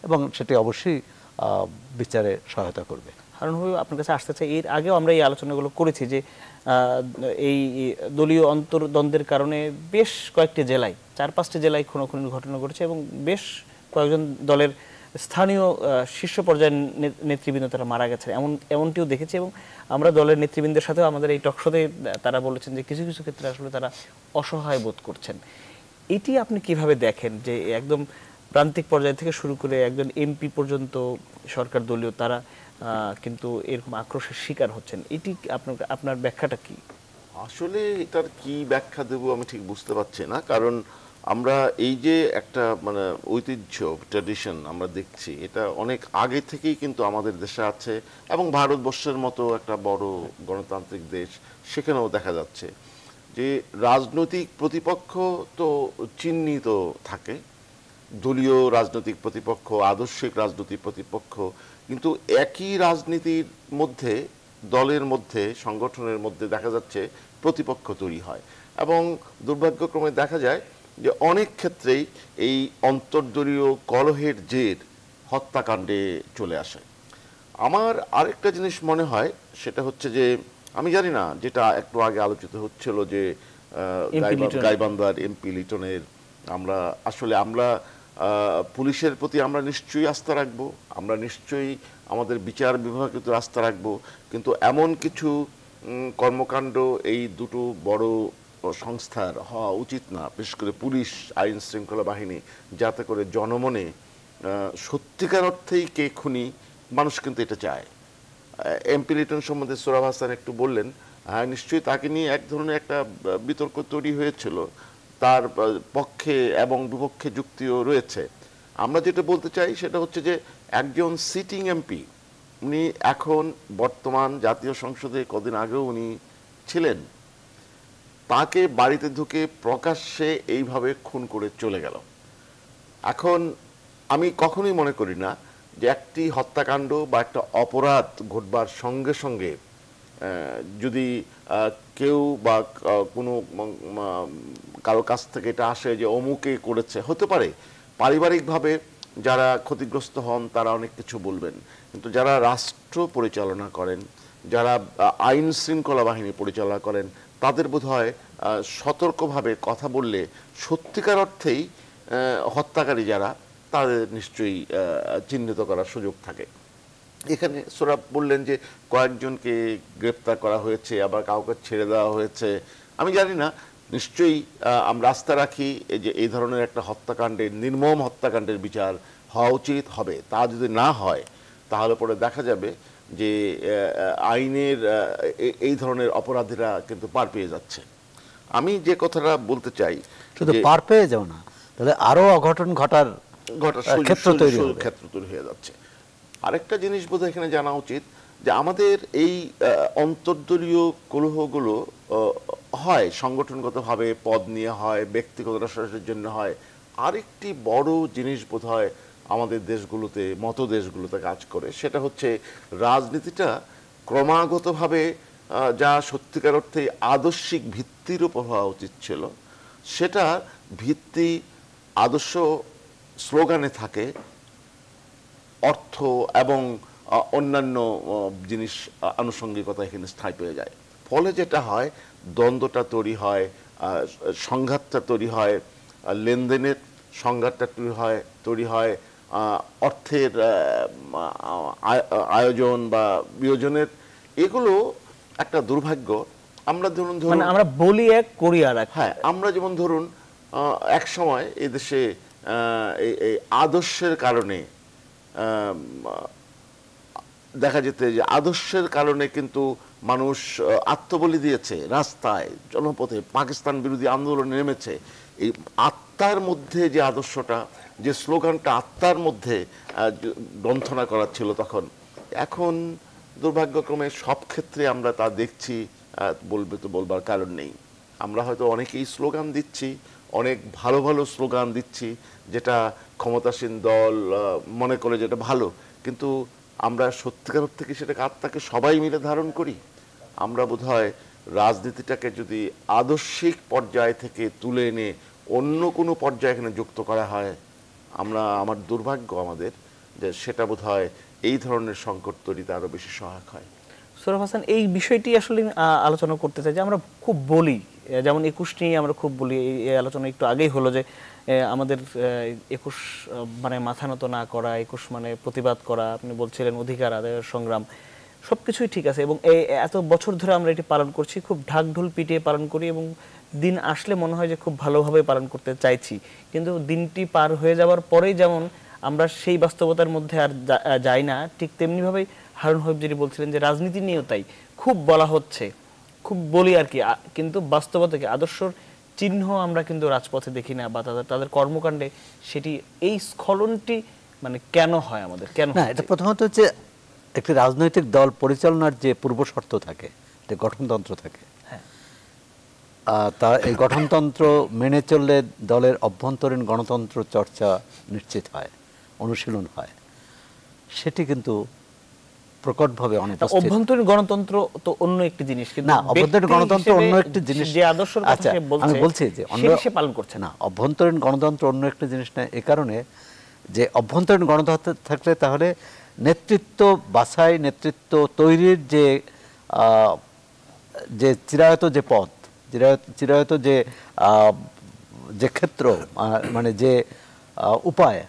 এবং সেটি অবশ্যই বিচারে সহায়তা করবে। হারুন ভাই, আপনার কাছে আসতে চাই, এর আগেও আমরা এই আলোচনাগুলো করেছি যে এই দলীয় অন্তর্দ্বন্দ্বের কারণে বেশ কয়েকটি জেলায়, 4-5টি জেলায় খুনোখুনির ঘটনা ঘটেছে এবং বেশ কয়েকজন দলের স্থানীয় শীর্ষ পর্যায়ের নেতৃবৃন্দ তারা মারা গেছে, এমনটিও দেখেছি। এবং আমরা দলের নেতৃবৃন্দের সাথেও আমাদের এই টকশোতে তারা বলেছেন যে কিছু কিছু ক্ষেত্রে আসলে তারা অসহায় বোধ করছেন। এটি আপনি কিভাবে দেখেন যে একদম প্রান্তিক পর্যায় থেকে শুরু করে একজন এমপি পর্যন্ত সরকার দলীয় তারা কিন্তু এরকম আক্রোশের শিকার হচ্ছেন, এটি আপনার ব্যাখ্যাটা কি? আসলে এটার কি ব্যাখ্যা দেব আমি ঠিক বুঝতে পারছি না, কারণ আমরা এই যে একটা মানে ঐতিহ্য ট্র্যাডিশন আমরা দেখছি, এটা অনেক আগে থেকেই কিন্তু আমাদের দেশে আছে এবং ভারতবর্ষের মতো একটা বড় গণতান্ত্রিক দেশ সেখানেও দেখা যাচ্ছে যে রাজনৈতিক প্রতিপক্ষ তো চিহ্নিত থাকে, দলীয় রাজনৈতিক প্রতিপক্ষ, আদর্শিক রাজনৈতিক প্রতিপক্ষ, কিন্তু একই রাজনীতির মধ্যে, দলের মধ্যে, সংগঠনের মধ্যে দেখা যাচ্ছে প্রতিপক্ষ তৈরি হয় এবং দুর্ভাগ্যক্রমে দেখা যায় যে অনেক ক্ষেত্রেই এই অন্তর্দলীয় কলহের জের হত্যাকাণ্ডে চলে আসে। আমার আরেকটা জিনিস মনে হয়, সেটা হচ্ছে যে আমি জানি না, যেটা একটু আগে আলোচিত হচ্ছিল যে গাইবান্ধার এমপি লিটনের, আমরা পুলিশের প্রতি আমরা নিশ্চয়ই আস্থা রাখবো, আমরা নিশ্চয়ই আমাদের বিচার বিভাগের প্রতি আস্থা রাখবো, কিন্তু এমন কিছু কর্মকাণ্ড এই দুটো বড় সংস্থার হওয়া উচিত না, বিশেষ করে পুলিশ, আইন শৃঙ্খলা বাহিনী, যাতে করে জনমনে সত্যিকার অর্থেই কে খুনি, মানুষ কিন্তু এটা চায়। এমপি লিটন সম্বন্ধে সোহরাব হাসান একটু বললেন, হ্যাঁ নিশ্চয়ই তাকে নিয়ে এক ধরনের একটা বিতর্ক তৈরি হয়েছিল, তার পক্ষে এবং বিপক্ষে যুক্তিও রয়েছে। আমরা যেটা বলতে চাই সেটা হচ্ছে যে একজন সিটিং এমপি, উনি এখন বর্তমান জাতীয় সংসদে, কদিন আগেও উনি ছিলেন, তাকে বাড়িতে ঢুকে প্রকাশ্যে এইভাবে খুন করে চলে গেল। এখন আমি কখনোই মনে করি না যে একটি হত্যাকাণ্ড বা একটা অপরাধ ঘটবার সঙ্গে সঙ্গে যদি কেউ বা কোনো কারো কাছ থেকে এটা আসে যে অমুকে করেছে, হতে পারে পারিবারিকভাবে যারা ক্ষতিগ্রস্ত হন তারা অনেক কিছু বলবেন, কিন্তু যারা রাষ্ট্র পরিচালনা করেন, যারা আইন শৃঙ্খলা বাহিনী পরিচালনা করেন, তাদের বোধহয় সতর্কভাবে কথা বললে সত্যিকার অর্থেই হত্যাকারী যারা, তাদের নিশ্চয়ই চিহ্নিত করার সুযোগ থাকে। এখানে সোহরাব বললেন যে কয়েকজনকে গ্রেপ্তার করা হয়েছে, আবার কাউকে ছেড়ে দেওয়া হয়েছে। আমি জানি না, নিশ্চয়ই আমরা আস্থা রাখি যে এই ধরনের একটা হত্যাকাণ্ডের, নির্মম হত্যাকাণ্ডের বিচার হওয়া উচিত হবে। তা যদি না হয় তাহলে পরে দেখা যাবে যে আইনের এই ধরনের অপরাধীরা কিন্তু পার পেয়ে যাচ্ছে। আমি যে কথাটা বলতে চাই, শুধু পার পেয়ে যাও না, তাহলে আরো অঘটন ঘটার ক্ষেত্র তৈরি হয়ে যাচ্ছে। আরেকটা জিনিস বোধহয় এখানে জানা উচিত যে আমাদের এই অন্তর্দলীয় কলহগুলো হয় সংগঠনগতভাবে, পদ নিয়ে হয়, ব্যক্তিগত রাষ্ট্রের জন্য হয়। আরেকটি বড় জিনিস বোধহয় আমাদের দেশগুলোতে, মতো দেশগুলোতে কাজ করে, সেটা হচ্ছে রাজনীতিটা ক্রমাগতভাবে যা সত্যিকার অর্থে আদর্শিক ভিত্তির উপর হওয়া উচিত ছিল, সেটা ভিত্তি আদর্শ স্লোগানে থাকে, অর্থ এবং অন্যান্য জিনিস আনুষঙ্গিকতা এখানে স্থায়ী পেয়ে যায়। ফলে যেটা হয়, দ্বন্দ্বটা তৈরি হয়, সংঘাতটা তৈরি হয়, লেনদেনের সংঘাতটা তৈরি হয় অর্থের আয়োজন বা বিয়োজনের, এগুলো একটা দুর্ভাগ্য। আমরা ধরুন আমরা বলি এক করি আর এক। হ্যাঁ, আমরা যেমন ধরুন এক সময় এদেশে এই আদর্শের কারণে দেখা যেত যে আদর্শের কারণে কিন্তু মানুষ আত্মবলি দিয়েছে, রাস্তায় জনপথে পাকিস্তান বিরোধী আন্দোলনে নেমেছে। এই আত্মার মধ্যে যে আদর্শটা, যে স্লোগানটা আত্মার মধ্যে গ্রন্থনা করা ছিল তখন, এখন দুর্ভাগ্যক্রমে সব ক্ষেত্রে আমরা তা দেখছি। বলবে তো বলবার কারণ নেই, আমরা হয়তো অনেকেই স্লোগান দিচ্ছি, অনেক ভালো ভালো স্লোগান দিচ্ছি যেটা ক্ষমতাসীন দল মনে করে যেটা ভালো, কিন্তু আমরা সত্যিকার অর্থে কি সেটাকে আত্মাকে সবাই মিলে ধারণ করি? আমরা বোধহয় রাজনীতিটাকে যদি আদর্শিক পর্যায় থেকে তুলে এনে অন্য কোনো পর্যায়ে এখানে যুক্ত করা হয়, আমার দুর্ভাগ্য আমাদের যে সেটা বোধহয় এই ধরনের সংকট তৈরিতে আরো বেশি সহায়ক হয়। সোহরাব হাসান, এই বিষয়টি আসলে আলোচনা করতে চাই যে আমরা খুব বলি, যেমন 21 নিয়ে আমরা খুব বলি, এই আলোচনা একটু আগেই হলো যে আমাদের 21 মানে মাথা নত না করা, 21 মানে প্রতিবাদ করা, আপনি বলছিলেন অধিকার আদায়ের সংগ্রাম, সবকিছুই ঠিক আছে এবং এত বছর ধরে আমরা এটি পালন করছি, খুব ঢাকঢোল পিটিয়ে পালন করি এবং দিন আসলে মনে হয় যে খুব ভালোভাবে পালন করতে চাইছি, কিন্তু দিনটি পার হয়ে যাওয়ার পরেই যেমন আমরা সেই বাস্তবতার মধ্যে আর যাই না, ঠিক তেমনিভাবেই হারুন হোসেন যিনি বলছিলেন যে রাজনীতি নিয়েও তাই খুব বলা হচ্ছে, খুব বলি আর কি, কিন্তু বাস্তবতাকে আদর্শর চিহ্ন আমরা কিন্তু রাজপথে দেখি না বা তাদের কর্মকাণ্ডে সেটি, এই স্খলনটি মানে কেন হয় আমাদের, কেন না? এটা প্রথমত হচ্ছে একটি রাজনৈতিক দল পরিচালনার যে পূর্ব শর্ত থাকে, যে গঠনতন্ত্র থাকে, তা এই গঠনতন্ত্র মেনে চললে দলের অভ্যন্তরীণ গণতন্ত্র চর্চা নিশ্চিত হয়, অনুশীলন হয়, সেটি কিন্তু প্রকটভাবে অনুপস্থিত। অভ্যন্তরীণ গণতন্ত্র তো অন্য একটি জিনিস, কিন্তু না, অভ্যন্তরীণ গণতন্ত্র অন্য একটি জিনিস, যে আদর্শের কথা সে বলছে আমি বলছি যে সে পালন করছে না। অভ্যন্তরীণ গণতন্ত্র অন্য একটি জিনিস না, এই কারণে যে অভ্যন্তরীণ গণতন্ত্র থাকলে তাহলে নেতৃত্ব বাছাই, নেতৃত্ব তৈরির যে চিরায়ত যে পথ, চিরায়ত যে ক্ষেত্র, মানে যে উপায়,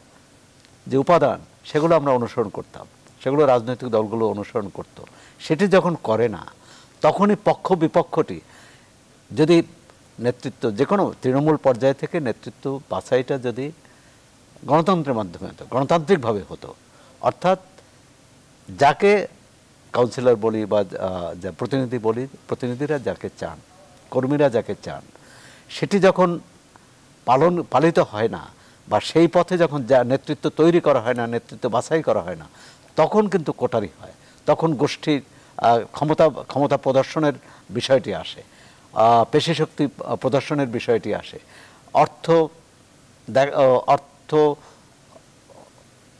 যে উপাদান, সেগুলো আমরা অনুসরণ করতাম, সেগুলো রাজনৈতিক দলগুলো অনুসরণ করত। সেটি যখন করে না, তখনই পক্ষ বিপক্ষটি, যদি নেতৃত্ব যে কোনো তৃণমূল পর্যায় থেকে নেতৃত্ব বাছাইটা যদি গণতন্ত্রের মাধ্যমে হতো, গণতান্ত্রিকভাবে হতো, অর্থাৎ যাকে কাউন্সিলর বলি বা যা প্রতিনিধি বলি, প্রতিনিধিরা যাকে চান, কর্মীরা যাকে চান, সেটি যখন পালিত হয় না বা সেই পথে যখন যা নেতৃত্ব তৈরি করা হয় না, নেতৃত্ব বাছাই করা হয় না, তখন কিন্তু কোটারি হয়, তখন গোষ্ঠীর ক্ষমতা প্রদর্শনের বিষয়টি আসে, পেশিশক্তি প্রদর্শনের বিষয়টি আসে, অর্থ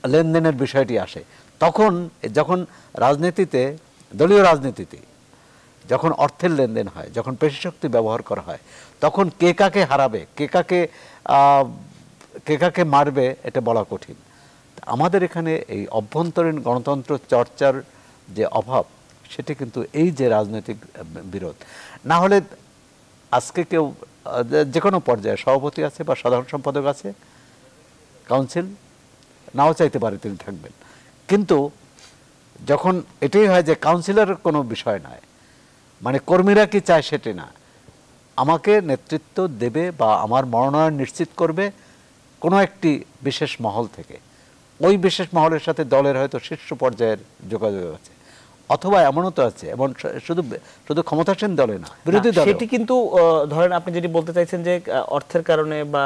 লেনদেনের বিষয়টি আসে। তখন যখন রাজনীতিতে, দলীয় রাজনীতিতে যখন অর্থের লেনদেন হয়, যখন পেশিশক্তি ব্যবহার করা হয়, তখন কে কাকে হারাবে, কে কাকে মারবে, এটা বলা কঠিন। আমাদের এখানে এই অভ্যন্তরীণ গণতন্ত্র চর্চার যে অভাব, সেটি কিন্তু এই যে রাজনৈতিক বিরোধ, না হলে আজকে কেউ যে কোনো পর্যায়ে সভাপতি আছে বা সাধারণ সম্পাদক আছে, কাউন্সিল নাও চাইতে পারে তিনি থাকবেন, কিন্তু যখন এটাই হয় যে কাউন্সিলরের কোনো বিষয় নয়, মানে কর্মীরা কি চায় সেটি না, আমাকে নেতৃত্ব দেবে বা আমার মনোনয়ন নিশ্চিত করবে কোনো একটি বিশেষ মহল থেকে, ওই বিশেষ মহলের সাথে দলের হয়তো শীর্ষ পর্যায়ের যোগাযোগ আছে, অথবা এমনও তো আছে, এমন শুধু ক্ষমতাসীন দলে না, বিরোধী দলে। সেটি কিন্তু ধরেন আপনি যেটি বলতে চাইছেন যে অর্থের কারণে বা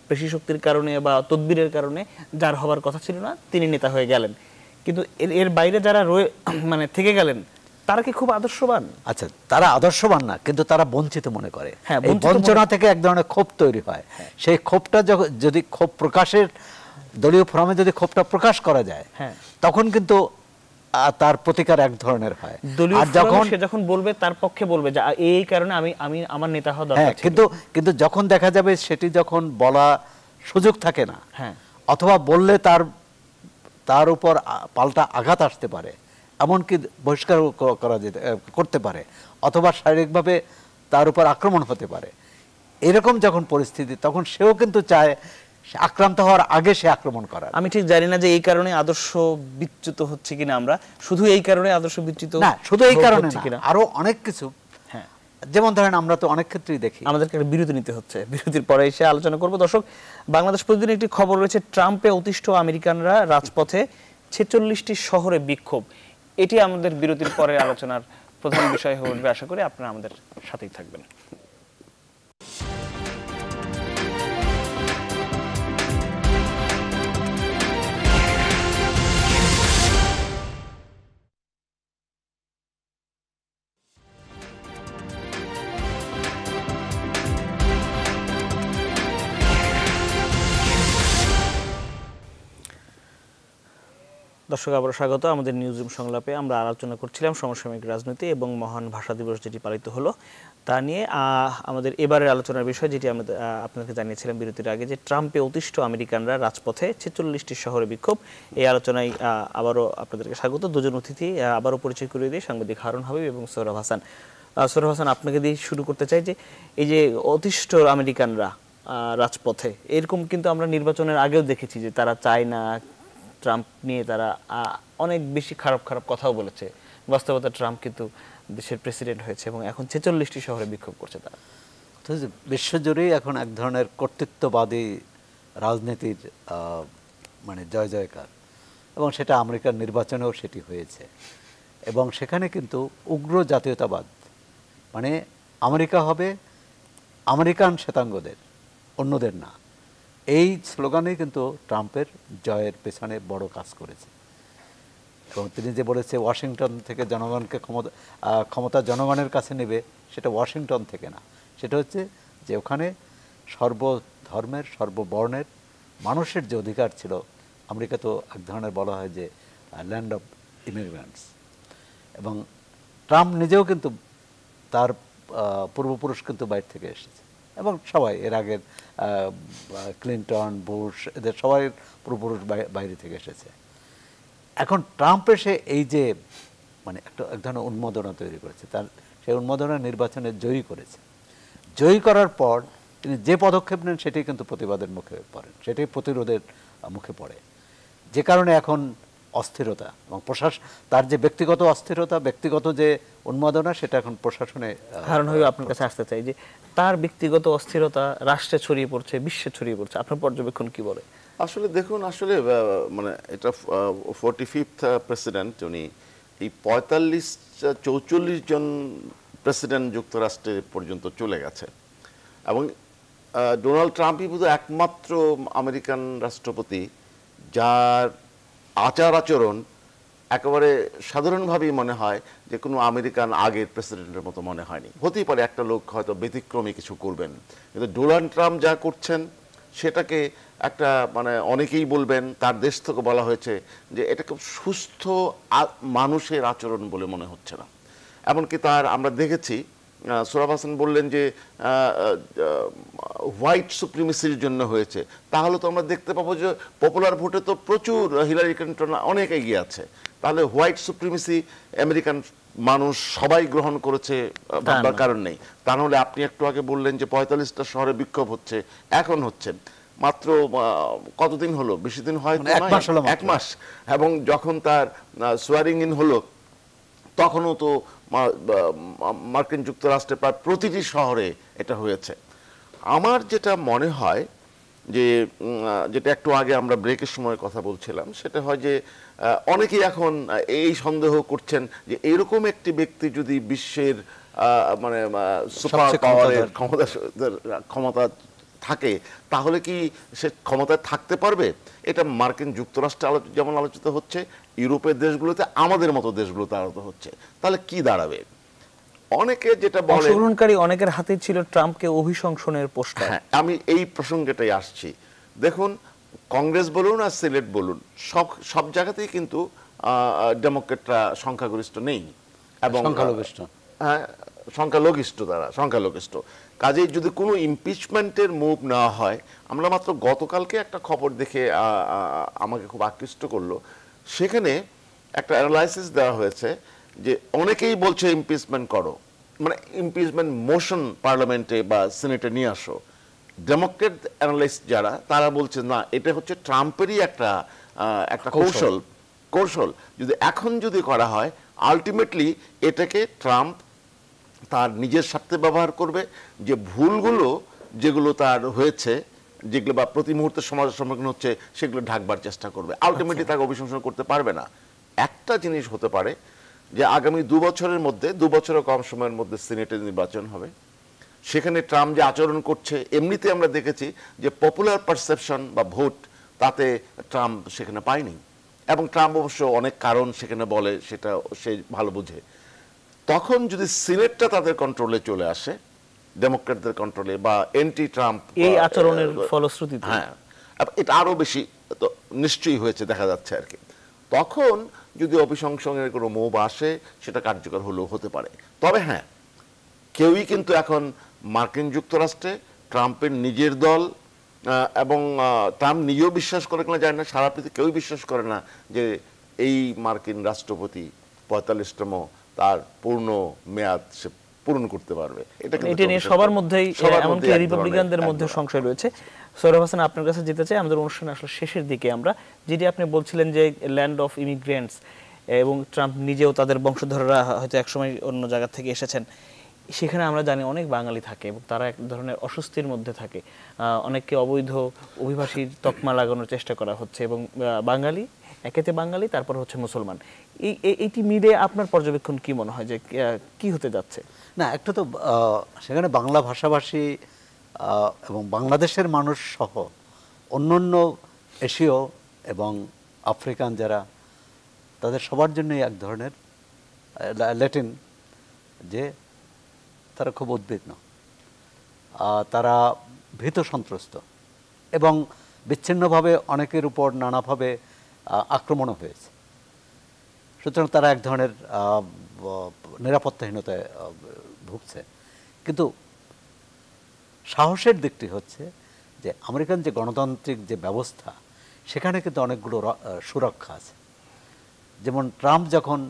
পেশি শক্তির কারণে বা তদবিরের কারণে যার হবার কথা ছিল না তিনি নেতা হয়ে গেলেন, কিন্তু এর বাইরে যারা মানে থেকে গেলেন তারা কি খুব আদর্শবান? আচ্ছা, তারা আদর্শবান না, কিন্তু তারা বঞ্চিত মনে করে। এই বঞ্চনা থেকে এক ধরনের ক্ষোভ তৈরি হয়। সেই ক্ষোভটা যদি ক্ষোভ প্রকাশের, দলীয় ফোরামে যদি ক্ষোভটা প্রকাশ করা যায়, তখন কিন্তু তার প্রতিকার এক ধরনের হয়। আর যখন বলবে তার পক্ষে বলবে যে এই কারণে আমি আমার নেতা হওয়া দরকার, কিন্তু যখন দেখা যাবে সেটি যখন বলা সুযোগ থাকে না, অথবা বললে তার উপর পাল্টা আঘাত আসতে পারে, এমনকি বহিষ্কার করতে পারে, অথবা শারীরিকভাবে তার উপর আক্রমণ হতে পারে, এরকম যখন পরিস্থিতি, তখন সেও কিন্তু চায় আক্রান্ত হওয়ার আগে সে আক্রমণ করার। আমি ঠিক জানি না যে এই কারণে আদর্শ বিচ্যুত হচ্ছে কিনা, আমরা শুধু এই কারণে আদর্শ বিচ্যুত না, শুধু এই কারণে না, আরো অনেক কিছু। হ্যাঁ, যেমন ধরেন আমরা তো অনেক ক্ষেত্রেই দেখি। আমাদেরকে একটা বিরতি নিতে হচ্ছে, বিরতির পরে এসে আলোচনা করব। দর্শক, বাংলাদেশ প্রতিদিন একটি খবর রয়েছে, ট্রাম্পে অতিষ্ঠ আমেরিকানরা রাজপথে, 46টি শহরে বিক্ষোভ। এটি আমাদের বিরতির পরে আলোচনার প্রধান বিষয় হয়ে উঠবে। আশা করি আপনারা আমাদের সাথেই থাকবেন। দর্শক, আবার স্বাগত আমাদের নিউজরুম সংলাপে। আমরা আলোচনা করছিলাম সমসাময়িক রাজনীতি এবং মহান ভাষা দিবস যেটি পালিত হলো তা নিয়ে। আমাদের এবারের আলোচনার বিষয় যেটি আমরা আপনাকে জানিয়েছিলাম বিরতির আগে, যে ট্রাম্পে অতিষ্ঠ আমেরিকানরা রাজপথে, 46টি শহরে বিক্ষোভ। এই আলোচনায় আবারও আপনাদেরকে স্বাগত। দুজন অতিথি আবারও পরিচয় করিয়ে দিই, সাংবাদিক হারুন হাবিব এবং সোহরাব হাসান। সোহরাব হাসান, আপনাকে দিয়ে শুরু করতে চাই যে এই যে অতিষ্ঠ আমেরিকানরা রাজপথে, এরকম কিন্তু আমরা নির্বাচনের আগেও দেখেছি যে তারা চায় না, ট্রাম্প নিয়ে তারা অনেক বেশি খারাপ খারাপ কথাও বলেছে। বাস্তবতা ট্রাম্প কিন্তু দেশের প্রেসিডেন্ট হয়েছে এবং এখন 46টি শহরে বিক্ষোভ করছে তারা। বিশ্বজুড়েই এখন এক ধরনের কর্তৃত্ববাদী রাজনীতির মানে জয় জয়কার, এবং সেটা আমেরিকার নির্বাচনেও সেটি হয়েছে। এবং সেখানে কিন্তু উগ্র জাতীয়তাবাদ, মানে আমেরিকা হবে আমেরিকান শ্বেতাঙ্গদের, অন্যদের না, এই স্লোগানেই কিন্তু ট্রাম্পের জয়ের পেছনে বড় কাজ করেছে। এবং তিনি যে বলেছে ওয়াশিংটন থেকে জনগণকে ক্ষমতা জনগণের কাছে নেবে, সেটা ওয়াশিংটন থেকে না, সেটা হচ্ছে যে ওখানে সর্বধর্মের সর্ববর্ণের মানুষের যে অধিকার ছিল। আমেরিকা তো এক ধরনের বলা হয় যে ল্যান্ড অফ ইমিগ্রেন্টস, এবং ট্রাম্প নিজেও কিন্তু তার পূর্বপুরুষ কিন্তু বাইরে থেকে এসেছে, এবং সবাই এর আগের ক্লিন্টন, বুশ, এদের সবাই পূর্বপুরুষ বাইরে থেকে এসেছে। এখন ট্রাম্প এসে এই যে মানে এক ধরনের উন্মাদনা তৈরি করেছে, তার সেই উন্মাদনা নির্বাচনে জয়ী করেছে। জয়ী করার পর তিনি যে পদক্ষেপ নেন সেটাই কিন্তু প্রতিবাদের মুখে পড়েন, সেটাই প্রতিরোধের মুখে পড়ে, যে কারণে এখন অস্থিরতা এবং তার যে ব্যক্তিগত অস্থিরতা, ব্যক্তিগত যে উন্মাদনা, সেটা এখন প্রশাসনে। কারণ হয়ে আপনার কাছে আসতে চাই যে তার ব্যক্তিগত অস্থিরতা রাষ্ট্রে ছড়িয়ে পড়ছে, বিশ্বে ছড়িয়ে পড়ছে, আপনার পর্যবেক্ষণ কি বলে? আসলে দেখুন, আসলে মানে এটা 45th প্রেসিডেন্ট, উনি এই 44 জন প্রেসিডেন্ট যুক্তরাষ্ট্রে পর্যন্ত চলে গেছে, এবং ডোনাল্ড ট্রাম্পই বোধহয় একমাত্র আমেরিকান রাষ্ট্রপতি যার আচার আচরণ একেবারে সাধারণভাবেই মনে হয় যে কোনো আমেরিকান আগের প্রেসিডেন্টের মতো মনে হয়নি। হতেই পারে একটা লোক হয়তো ব্যতিক্রমী কিছু করবেন, কিন্তু ডোনাল্ড ট্রাম্প যা করছেন সেটাকে একটা মানে অনেকেই বলবেন, তার দেশ থেকে বলা হয়েছে যে এটা খুব সুস্থ মানুষের আচরণ বলে মনে হচ্ছে না। এমনকি তার আমরা দেখেছি, সোহরাব হাসান বললেন যে হোয়াইট সুপ্রিমেসির জন্য হয়েছে, তাহলে তো আমরা দেখতে পাবো যে পপুলার ভোটে তো প্রচুর হিলারি ক্লিন্টন অনেক এগিয়ে আছে, তাহলে হোয়াইট সুপ্রিমেসি আমেরিকান মানুষ সবাই গ্রহণ করেছে ভাববার কারণ নেই। তা নাহলে আপনি একটু আগে বললেন যে 45টা শহরে বিক্ষোভ হচ্ছে, এখন হচ্ছে মাত্র কতদিন হলো, বেশি দিন হয়তো 1 মাস, এবং যখন তার সোয়ারিং ইন হলো তখনও তো মার্কিন যুক্তরাষ্ট্রের প্রায় প্রতিটি শহরে এটা হয়েছে। আমার যেটা মনে হয় যে, যেটা একটু আগে আমরা ব্রেকের সময় কথা বলছিলাম, সেটা হয় যে অনেকেই এখন এই সন্দেহ করছেন যে এরকম একটি ব্যক্তি যদি বিশ্বের মানে সুপার পাওয়ারের ক্ষমতা থাকে, তাহলে কি সে ক্ষমতায় থাকতে পারবে? এটা মার্কিন যুক্তরাষ্ট্রে যেমন আলোচিত হচ্ছে, ইউরোপের দেশগুলোতে, আমাদের মতো দেশগুলোতে আলোচিত হচ্ছে, তাহলে কি দাঁড়াবে? অনেকে যেটা বলে, অংশগ্রহণকারী অনেকের হাতে ছিল ট্রাম্পকে অভিশংসনের পোস্টার। হ্যাঁ, আমি এই প্রসঙ্গটাই আসছি। দেখুন, কংগ্রেস বলুন আর সিনেট বলুন, সব জায়গাতেই কিন্তু ডেমোক্রেটরা সংখ্যাগরিষ্ঠ নেই, এবং সংখ্যালঘিষ্ঠ, তারা সংখ্যালঘিষ্ঠ। কাজেই যদি কোনো ইমপিচমেন্টের মুভ নেওয়া হয়, আমরা মাত্র গতকালকে একটা খবর দেখে আমাকে খুব আকৃষ্ট করলো, সেখানে একটা অ্যানালাইসিস দেওয়া হয়েছে যে অনেকেই বলছে ইমপিচমেন্ট করো, মানে ইমপিচমেন্ট মোশন পার্লামেন্টে বা সিনেটে নিয়ে আসো, ডেমোক্রেট অ্যানালিস্ট যারা তারা বলছে না এটা হচ্ছে ট্রাম্পেরই একটা কৌশল যদি এখন যদি করা হয় আলটিমেটলি এটাকে ট্রাম্প তার নিজের স্বার্থে ব্যবহার করবে, যে ভুলগুলো যেগুলো তার হয়েছে যেগুলো বা প্রতি মুহূর্তে সমাজের সম্মুখীন হচ্ছে সেগুলো ঢাকবার চেষ্টা করবে, আলটিমেটলি তাকে অভিশংসন করতে পারবে না। একটা জিনিস হতে পারে যে আগামী 2 বছরের মধ্যে 2 বছরের কম সময়ের মধ্যে সিনেটের নির্বাচন হবে, সেখানে ট্রাম্প যে আচরণ করছে এমনিতে আমরা দেখেছি যে পপুলার পারসেপশন বা ভোট তাতে ট্রাম্প সেখানে পায়নি, এবং ট্রাম্প অবশ্য অনেক কারণ সেখানে বলে সেটা সে ভালো বুঝে। তখন যদি সিনেটটা তাদের কন্ট্রোলে চলে আসে, ডেমোক্রেটদের কন্ট্রোলে বা এন্টি ট্রাম্প এই আচরণের ফলশ্রুতিতে, হ্যাঁ এটা আরো বেশি তো নিশ্চয়ই হয়েছে দেখা যাচ্ছে আর কি, তখন যদি অভিশংসনের কোনো মুভ আসে সেটা কার্যকর হলেও হতে পারে। তবে হ্যাঁ, কেউই কিন্তু এখন মার্কিন যুক্তরাষ্ট্রে ট্রাম্পের নিজের দল এবং ট্রাম্প নিজেও বিশ্বাস করে কিনা জানি না, সারা পৃথিবী কেউই বিশ্বাস করে না যে এই মার্কিন রাষ্ট্রপতি 45তম তার পূর্ণ মেয়াদ সে পূরণ করতে পারবে। এটা নিয়ে সবার মধ্যেই, এমনকি রিপাবলিকানদের মধ্যে সংশয় রয়েছে। সৌরভ হাসান, আপনার কাছে যেতে চাই, আমাদের অনুষ্ঠান আসলে শেষের দিকে আমরা, যেটি আপনি বলছিলেন যে ল্যান্ড অফ ইমিগ্রেন্টস, এবং ট্রাম্প নিজেও তাদের বংশধররা হয়তো একসময় অন্য জায়গা থেকে এসেছেন, সেখানে আমরা জানি অনেক বাঙালি থাকে এবং তারা এক ধরনের অস্বস্তির মধ্যে থাকে, অনেককে অবৈধ অভিবাসীর তকমা লাগানোর চেষ্টা করা হচ্ছে, এবং বাঙালি একেতে বাঙালি তারপর হচ্ছে মুসলমান, এইটি মিলে আপনার পর্যবেক্ষণ কি মনে হয় যে কি হতে যাচ্ছে? না, একটা তো সেখানে বাংলা ভাষাভাষী এবং বাংলাদেশের মানুষ সহ অন্যান্য এশীয় এবং আফ্রিকান যারা, তাদের সবার জন্যই এক ধরনের ল্যাটিন, যে তারা খুব উদ্বিগ্ন, তারা ভীত সন্ত্রস্ত, এবং বিচ্ছিন্নভাবে অনেকের উপর নানাভাবে আক্রমণও হয়েছে। সুতরাং তারা এক ধরনের নিরাপত্তাহীনতায় ভুগছে। কিন্তু সাহসের দিকটি হচ্ছে যে আমেরিকান যে গণতান্ত্রিক যে ব্যবস্থা, সেখানে কিন্তু অনেকগুলো সুরক্ষা আছে। যেমন ট্রাম্প যখন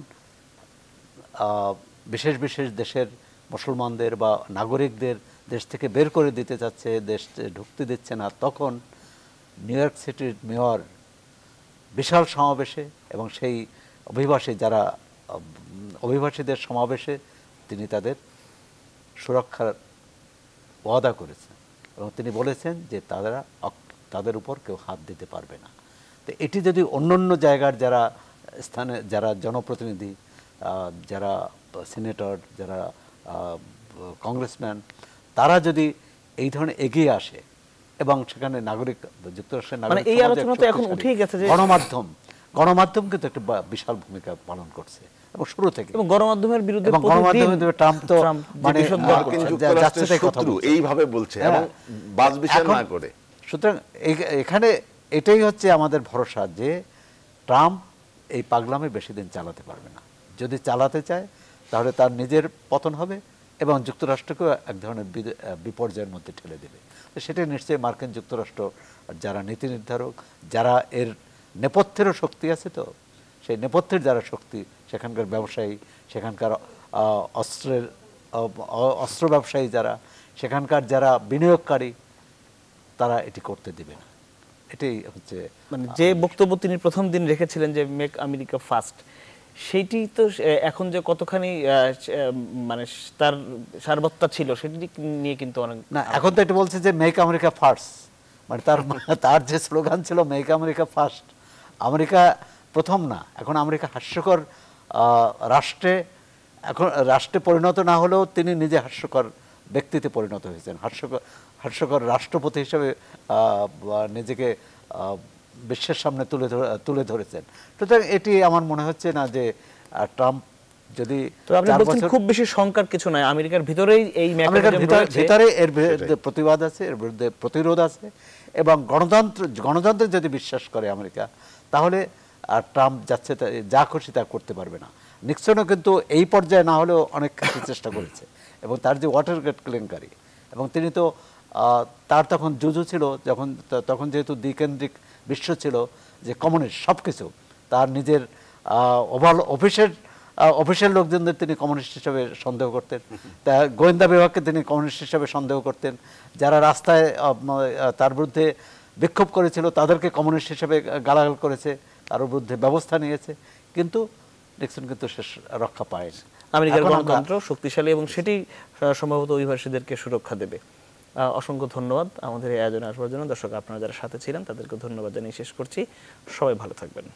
বিশেষ বিশেষ দেশের মুসলমানদের বা নাগরিকদের দেশ থেকে বের করে দিতে চাচ্ছে, দেশ ঢুকতে দিচ্ছে না, তখন নিউ ইয়র্ক সিটির মেয়র বিশাল সমাবেশে এবং সেই অভিবাসীদের সমাবেশে তিনি তাদের সুরক্ষার ওয়াদা করেছেন, এবং তিনি বলেছেন যে তাদের উপর কেউ হাত দিতে পারবে না। তো এটি যদি অন্যান্য জায়গার যারা স্থানে যারা জনপ্রতিনিধি, যারা সিনেটর, যারা কংগ্রেসম্যান, তারা যদি এই ধরনের এগিয়ে আসে, এবং সেখানে নাগরিক যুক্তরাষ্ট্রের নাগরিক এই আলোচনা তো এখন উঠেই গেছে যে গণমাধ্যম কিন্তু একটা বিশাল ভূমিকা পালন করছে এবং শুরু থেকে, এবং গণমাধ্যমের বিরুদ্ধে ট্রাম্প তো মানে এইভাবে বলছে এবং বাজবিচার না করে। সুতরাং এখানে এটাই হচ্ছে আমাদের ভরসা যে ট্রাম্প এই পাগলামি বেশি দিন চালাতে পারবে না। যদি চালাতে চায় তাহলে তার নিজের পতন হবে এবং যুক্তরাষ্ট্রকেও এক ধরনের বিপর্যয়ের মধ্যে ঠেলে দেবে। তো সেটা নিশ্চয়ই মার্কিন যুক্তরাষ্ট্র যারা নীতি নির্ধারক, যারা এর নেপথ্যেরও শক্তি আছে, তো সেই নেপথ্যের যারা শক্তি, সেখানকার ব্যবসায়ী, সেখানকার অস্ত্র ব্যবসায়ী যারা, সেখানকার যারা বিনিয়োগকারী, তারা এটি করতে দেবে না। এটাই হচ্ছে মানে যে বক্তব্য তিনি প্রথম দিন রেখেছিলেন যে মেক আমেরিকা ফার্স্ট, সেইটি তো এখন যে কতখানি মানে তার সারবত্তা ছিল সেটি নিয়ে কিন্তু অনেক না, এখন তো এটা বলছে যে মেক আমেরিকা ফার্স্ট, মানে তার যে স্লোগান ছিল মেক আমেরিকা ফার্স্ট, আমেরিকা প্রথম না, এখন আমেরিকা হাস্যকর রাষ্ট্রে পরিণত না হলেও তিনি নিজে হাস্যকর ব্যক্তিতে পরিণত হয়েছেন, হাস্যকর রাষ্ট্রপতি হিসেবে নিজেকে বিশ্বের সামনে তুলে ধরেছেন। সুতরাং এটি আমার মনে হচ্ছে না যে ট্রাম্প যদি খুব বেশি শঙ্কার কিছু নাই, আমেরিকার ভিতরেই এই ভিতরে এর বিরুদ্ধে প্রতিবাদ আছে, এর বিরুদ্ধে প্রতিরোধ আছে, এবং গণতন্ত্র যদি বিশ্বাস করে আমেরিকা, তাহলে ট্রাম্প যাচ্ছে যা খুশি তা করতে পারবে না। নিক্সনও কিন্তু এই পর্যায়ে না হলেও অনেক কিছু চেষ্টা করেছে, এবং তার যে ওয়াটারগেট কেলেঙ্কারি, এবং তিনি তো তার তখন জুজু ছিল, তখন যেহেতু দ্বিকেন্দ্রিক বিশ্ব ছিল, যে কমিউনিস্ট সব কিছু তার নিজের ওভাল অফিসের অফিসিয়াল লোকজনদের তিনি কমিউনিস্ট হিসেবে সন্দেহ করতেন, তা গোয়েন্দা বিভাগকে তিনি কমিউনিস্ট হিসেবে সন্দেহ করতেন, যারা রাস্তায় তার বিরুদ্ধে বিক্ষোভ করেছিল তাদেরকে কমিউনিস্ট হিসেবে গালাগাল করেছে, তার বিরুদ্ধে ব্যবস্থা নিয়েছে, কিন্তু নিক্সন কিন্তু শেষ রক্ষা পায়নি। আমেরিকার গণতন্ত্র শক্তিশালী এবং সেটি সম্ভবত অভিবাসীদেরকে সুরক্ষা দেবে। অসংখ্য ধন্যবাদ আমাদের এই আয়োজনে আসবার জন্য। দর্শক, আপনারা যারা সাথে ছিলেন তাদেরকে ধন্যবাদ জানিয়ে শেষ করছি। সবাই ভালো থাকবেন।